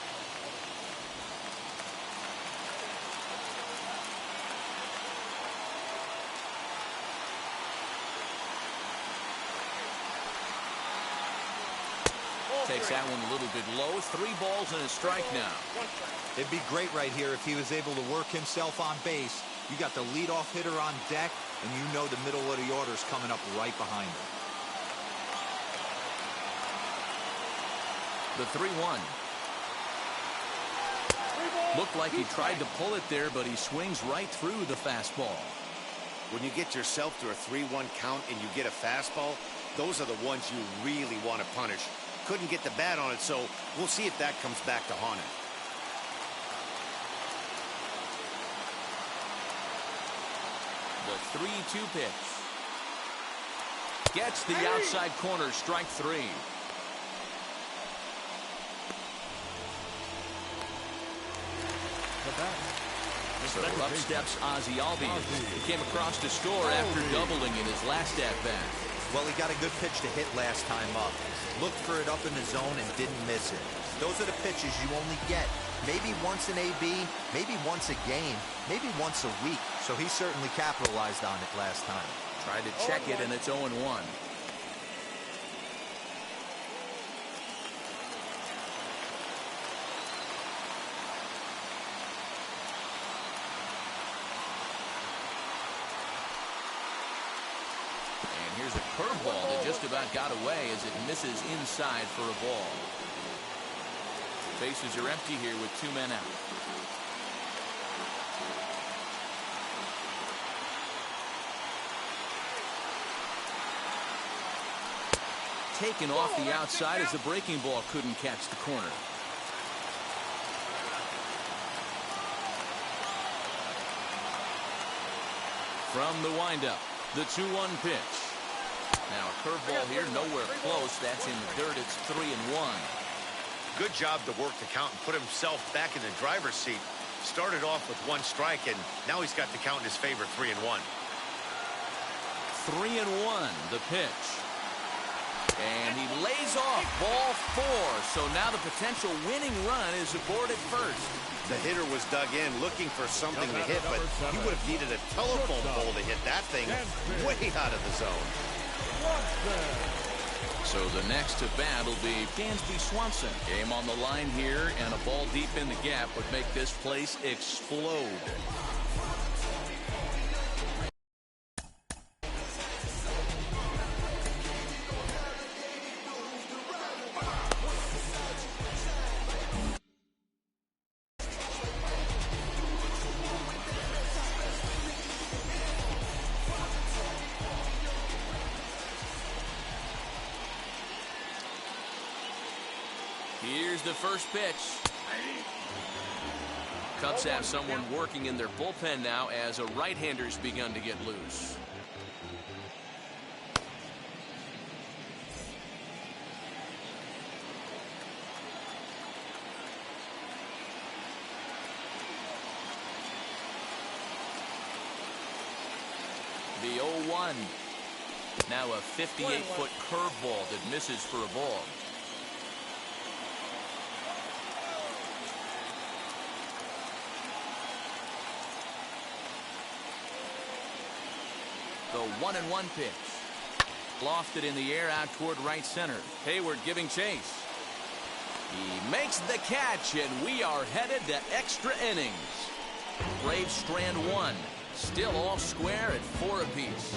Takes that one a little bit low. 3 balls and a strike now. It'd be great right here if he was able to work himself on base. You got the leadoff hitter on deck, and you know the middle of the order is coming up right behind him. The 3-1. Looked like he tried to pull it there, but he swings right through the fastball. When you get yourself to a 3-1 count and you get a fastball, those are the ones you really want to punish. Couldn't get the bat on it, so we'll see if that comes back to haunt him. The 3-2 pitch. Gets the outside corner, strike 3. So up steps Ozzie Albies. He came across to score after doubling in his last at-bat. Well, he got a good pitch to hit last time up. Looked for it up in the zone and didn't miss it. Those are the pitches you only get maybe once in AB, maybe once a game, maybe once a week. So he certainly capitalized on it last time. Tried to check it, and it's 0-1. Here's a curveball that just about got away as it misses inside for a ball. Bases are empty here with 2 men out. Taken off the outside as the breaking ball couldn't catch the corner. From the windup, the 2-1 pitch. Now a curveball here, nowhere close. That's in the dirt. It's 3-1. Good job to work the count and put himself back in the driver's seat. Started off with 1 strike, and now he's got the count in his favor, 3-1. 3-1, the pitch. And he lays off ball 4. So now the potential winning run is aborted first. The hitter was dug in looking for something to hit, but he would have needed a telephone pole to hit that thing way out of the zone. So the next to bat will be Dansby Swanson. Game on the line here, and a ball deep in the gap would make this place explode. Here's the first pitch. Cubs have someone working in their bullpen now as a right-hander's begun to get loose. The 0-1. Now a 58-foot curveball that misses for a ball. The 1-1 pitch. Lofted in the air out toward right center. Hayward giving chase. He makes the catch, and we are headed to extra innings. Braves strand 1. Still all square at 4 apiece.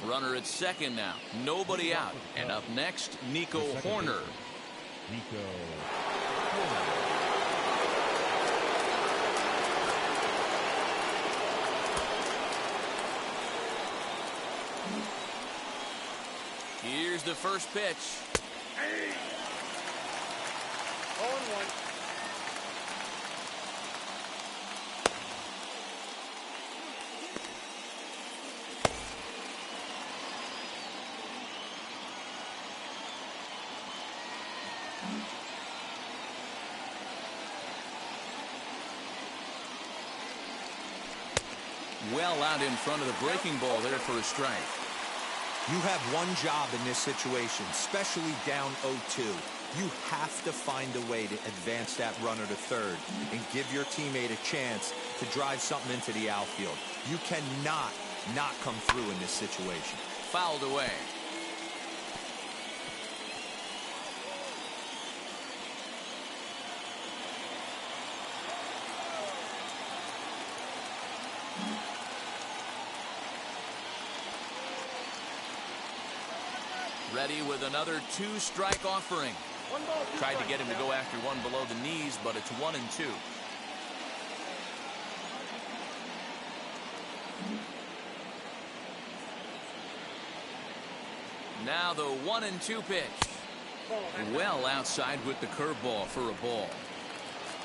Runner at second now. Nobody out. And up next, Nico Horner. Here's the first pitch. 0-1. Well out in front of the breaking ball there for a strike. You have one job in this situation, especially down 0-2. You have to find a way to advance that runner to third and give your teammate a chance to drive something into the outfield. You cannot not come through in this situation. Fouled away. Ready with another 2-strike offering. Tried to get him to go after one below the knees, but it's 1-2. Now the 1-2 pitch. Well outside with the curveball for a ball.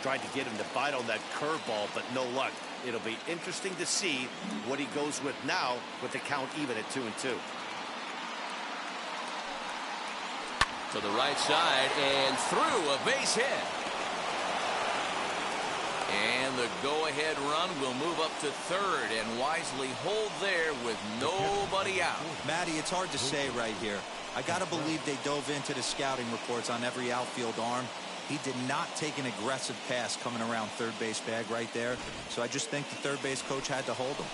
Tried to get him to bite on that curveball, but no luck. It'll be interesting to see what he goes with now with the count even at 2-2. To the right side and through, a base hit. And the go-ahead run will move up to third and wisely hold there with nobody out. Matty, it's hard to say right here. I got to believe they dove into the scouting reports on every outfield arm. He did not take an aggressive pass coming around third base bag right there. So I just think the third base coach had to hold him.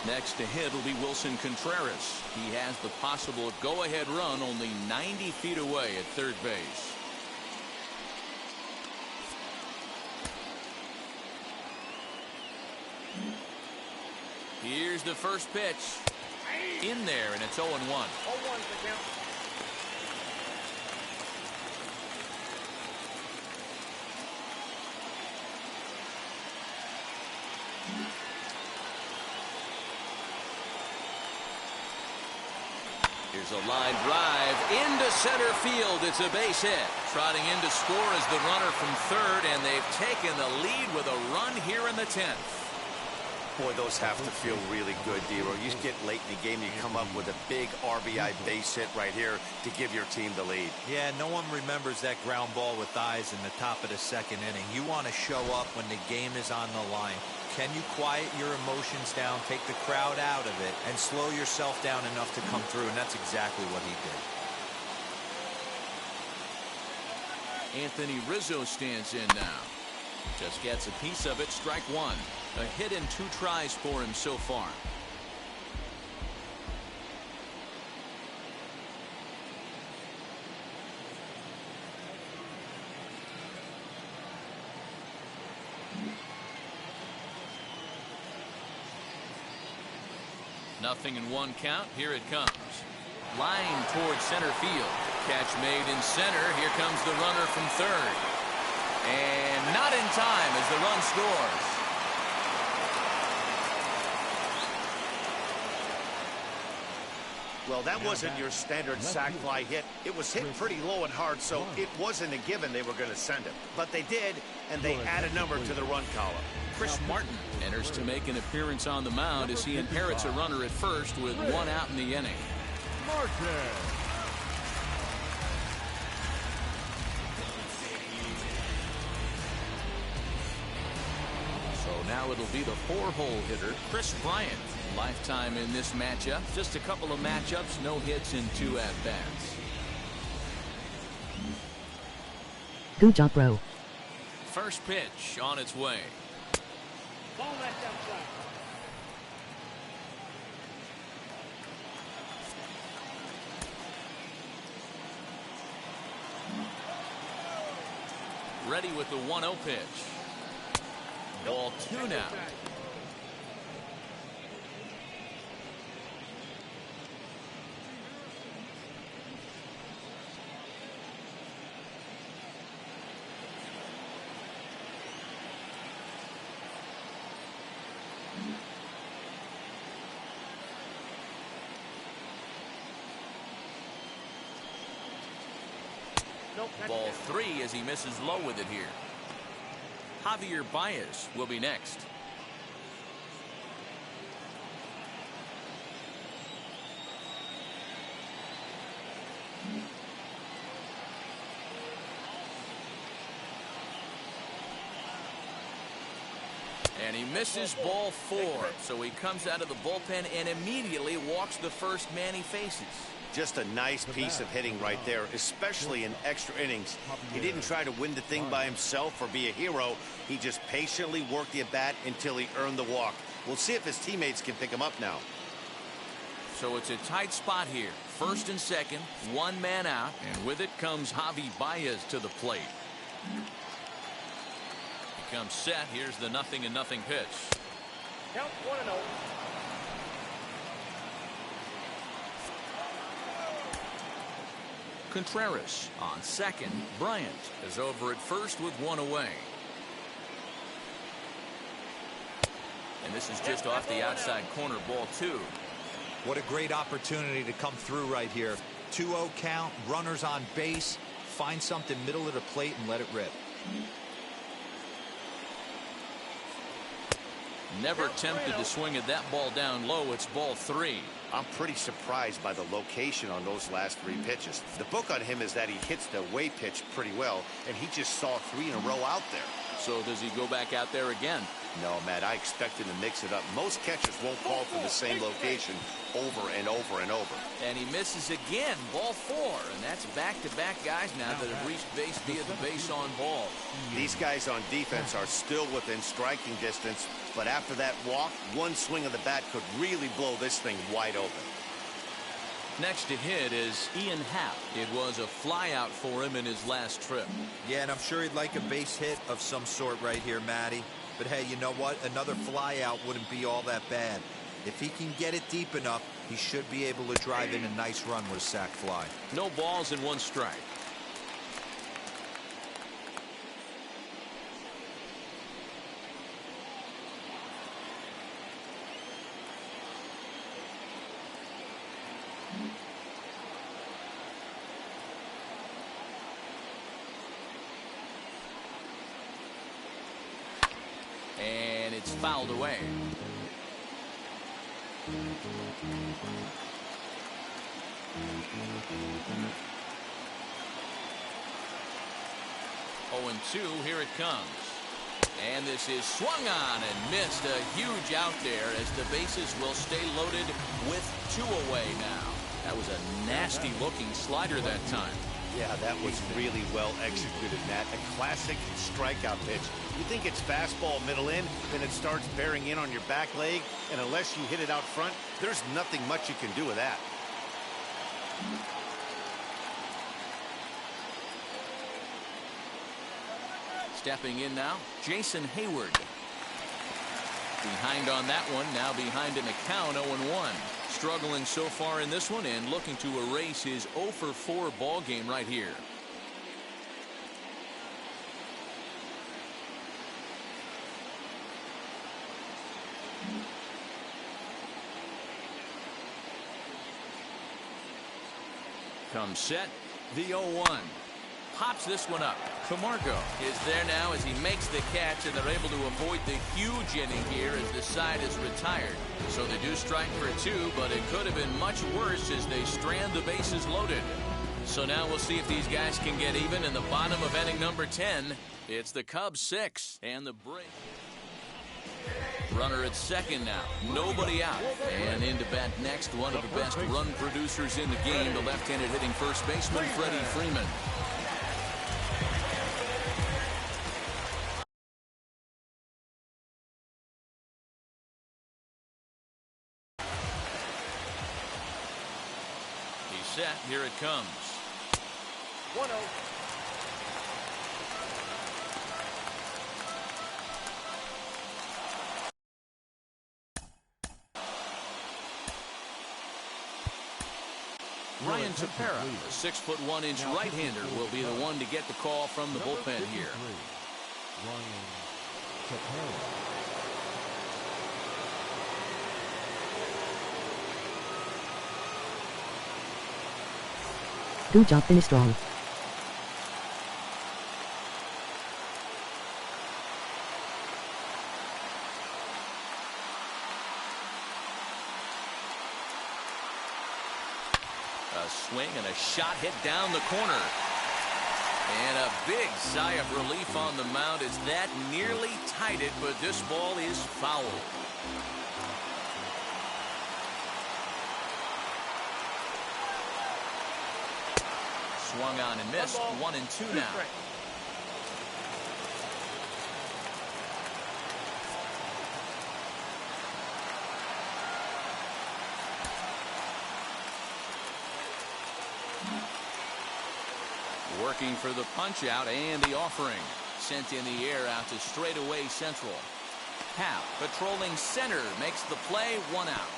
Next to hit will be Wilson Contreras. He has the possible go-ahead run only 90 feet away at third base. Here's the first pitch. In there, and it's 0-1. 0-1 for count. Here's a line drive into center field. It's a base hit. Trotting in to score is the runner from third, and they've taken the lead with a run here in the 10th. Boy, those have to feel really good, D-Row. You get late in the game, you come up with a big RBI base hit right here to give your team the lead. Yeah, no one remembers that ground ball with eyes in the top of the second inning. You want to show up when the game is on the line. Can you quiet your emotions down, take the crowd out of it, and slow yourself down enough to come through? And that's exactly what he did. Anthony Rizzo stands in now. Just gets a piece of it. Strike one. A hit in 2 tries for him so far. Nothing in 1 count. Here it comes. Line towards center field. Catch made in center. Here comes the runner from third. And not in time as the run scores. Well, that wasn't your standard sac fly hit. It was hit pretty low and hard, so it wasn't a given they were going to send it. But they did, and they add a number to the run column. Chris Martin enters to make an appearance on the mound as he inherits a runner at first with 1 out in the inning. So now it'll be the 4-hole hitter, Chris Bryant. Lifetime in this matchup. Just a couple of matchups, no hits in 2 at-bats. Good job, bro. First pitch on its way. Ball left outside. Ready with the 1-0 pitch. Ball 2 now. Ball 3 as he misses low with it here. Javier Baez will be next. And he misses ball 4. So he comes out of the bullpen and immediately walks the first man he faces. Just a nice piece of hitting right there, especially in extra innings. He didn't try to win the thing by himself or be a hero. He just patiently worked the at-bat until he earned the walk. We'll see if his teammates can pick him up now. So it's a tight spot here. First and second, 1 man out, and with it comes Javi Baez to the plate. He comes set. Here's the 0-0 pitch. Count 1-0. Contreras on second. Bryant is over at first with one away. And this is just off the outside corner, ball 2. What a great opportunity to come through right here. 2-0 count, runners on base. Find something middle of the plate and let it rip. Never tempted to swing at that ball down low. It's ball 3. I'm pretty surprised by the location on those last 3 pitches. The book on him is that he hits the away pitch pretty well, and he just saw 3 in a row out there. So does he go back out there again? No, Matt, I expect him to mix it up. Most catchers won't call for the same location over and over and over. And he misses again, ball 4. And that's back-to-back guys now that have reached base via the base on ball. These guys on defense are still within striking distance, but after that walk, one swing of the bat could really blow this thing wide open. Next to hit is Ian Happ. It was a flyout for him in his last trip. Yeah, and I'm sure he'd like a base hit of some sort right here, Matty. But hey, you know what? Another flyout wouldn't be all that bad. If he can get it deep enough, he should be able to drive in a nice run with a sac fly. No balls and 1 strike. And it's fouled away. Oh, and 2, here it comes. And this is swung on and missed. A huge out there as the bases will stay loaded with 2 away now. That was a nasty looking slider that time. Yeah, that was really well executed, Matt. A classic strikeout pitch. You think it's fastball middle in, then it starts bearing in on your back leg, and unless you hit it out front, there's nothing much you can do with that. Stepping in now, Jason Hayward. Behind on that one, now behind in the count, 0-1. Struggling so far in this one and looking to erase his 0-for-4 ball game right here. Comes set, the 0-1. Pops this one up. Camargo is there now as he makes the catch, and they're able to avoid the huge inning here as the side is retired. So they do strike for 2, but it could have been much worse as they strand the bases loaded. So now we'll see if these guys can get even in the bottom of inning number 10. It's the Cubs 6 and the break. Runner at second now. Nobody out. And in to bat next, one of the best run producers in the game, the left-handed hitting first baseman, Freddie Freeman. He's set. Here it comes. 1-0. Ryan Tepera, a 6'1" right-hander, will be the one to get the call from the bullpen here. Ryan Tepera. Good job, finish strong. A swing and a shot hit down the corner. And a big sigh of relief on the mound as that nearly tied it, but this ball is foul. Swung on and missed. 1-2 now. Working for the punch out and the offering. Sent in the air out to straightaway central. Happ patrolling center makes the play, 1 out.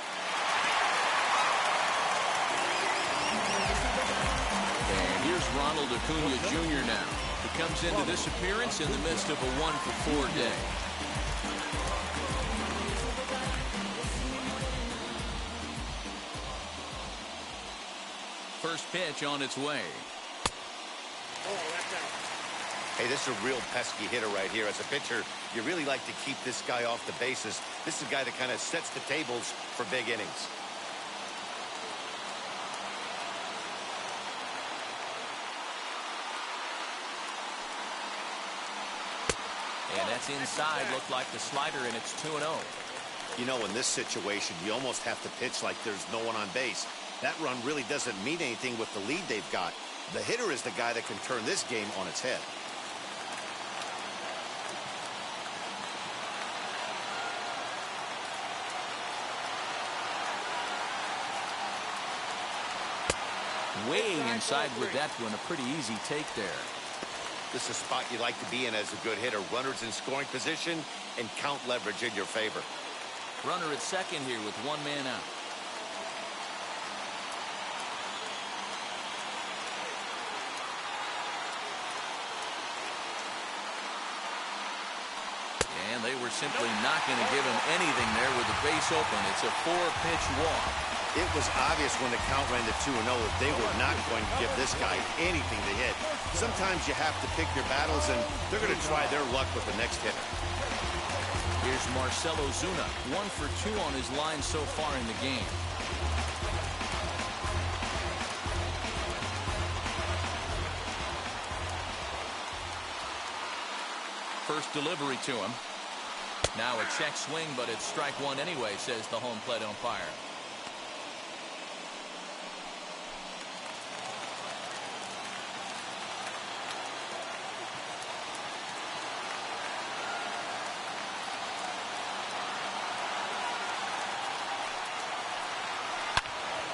And here Ronald Acuna Jr. now. He comes into this appearance in the midst of a 1-for-4 day. First pitch on its way. Hey, this is a real pesky hitter right here. As a pitcher, you really like to keep this guy off the bases. This is a guy that kind of sets the tables for big innings. And that's inside. Looked like the slider, and it's 2-0. You know, in this situation, you almost have to pitch like there's no one on base. That run really doesn't mean anything with the lead they've got. The hitter is the guy that can turn this game on its head. Weighing inside with that one, a pretty easy take there. This is a spot you like to be in as a good hitter. Runners in scoring position and count leverage in your favor. Runner at second here with one man out. And they were simply not going to give him anything there with the base open. It's a 4-pitch walk. It was obvious when the count ran to 2-0 that they were not going to give this guy anything to hit. Sometimes you have to pick your battles, and they're going to try their luck with the next hitter. Here's Marcell Ozuna, 1 for 2 on his line so far in the game. First delivery to him. Now a check swing, but it's strike one anyway, says the home plate umpire.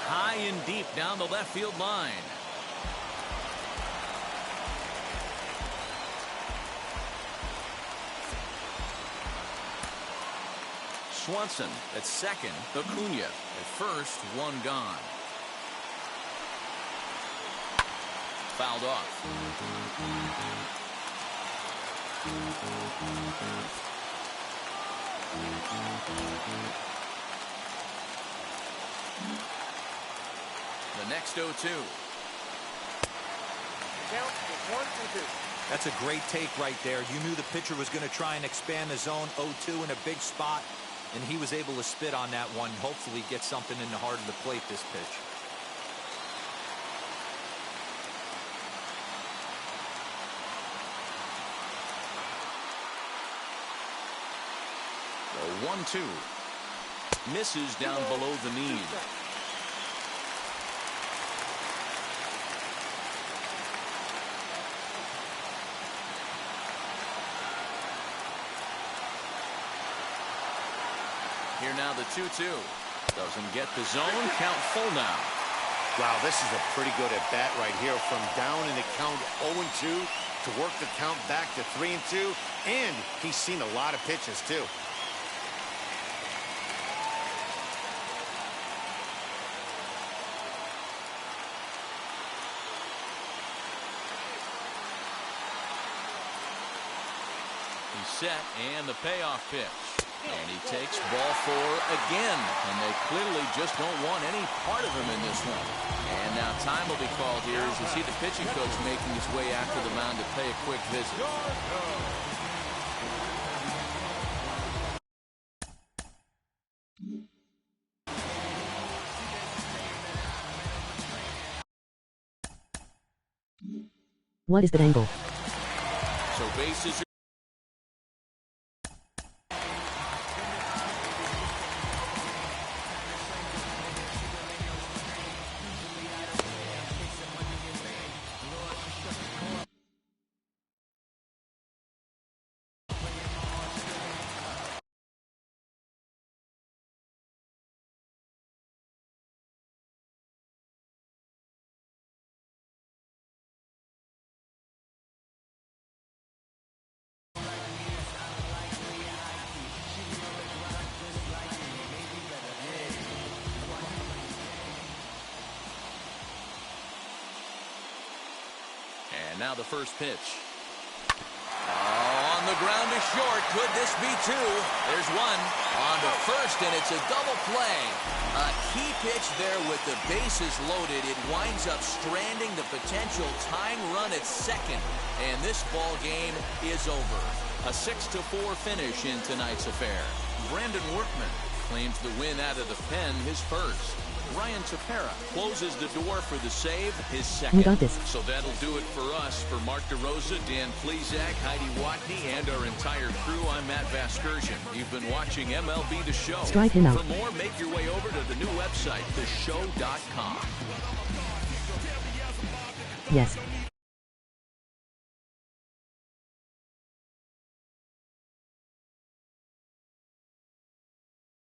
High and deep down the left field line. Swanson at second. Acuna at first. One gone. Fouled off. The next 0-2. Count is 1-2. That's a great take right there. You knew the pitcher was going to try and expand the zone. 0-2 in a big spot, and he was able to spit on that one. Hopefully get something in the heart of the plate this pitch. The 1-2. Misses down below the knee. Here now the 2-2. Doesn't get the zone. Count full now. Wow, this is a pretty good at bat right here. From down in the count 0-2 to work the count back to 3-2. And he's seen a lot of pitches too. He's set, and the payoff pitch. And he takes ball 4 again. And they clearly just don't want any part of him in this one. And now time will be called here as you see the pitching coach making his way after the mound to pay a quick visit. What is that angle? So bases And now the first pitch. On the ground to short. Could this be two? There's one. On to first, and it's a double play. A key pitch there with the bases loaded. It winds up stranding the potential tying run at second. And this ball game is over. A 6-4 finish in tonight's affair. Brandon Workman claims the win out of the pen, his first. Ryan Tepera closes the door for the save, his second. We got this. So that'll do it for us. For Mark DeRosa, Dan Plezak, Heidi Watney, and our entire crew, I'm Matt Vasgersian. You've been watching MLB The Show. Strike him out. For more, make your way over to the new website, theshow.com. Yes.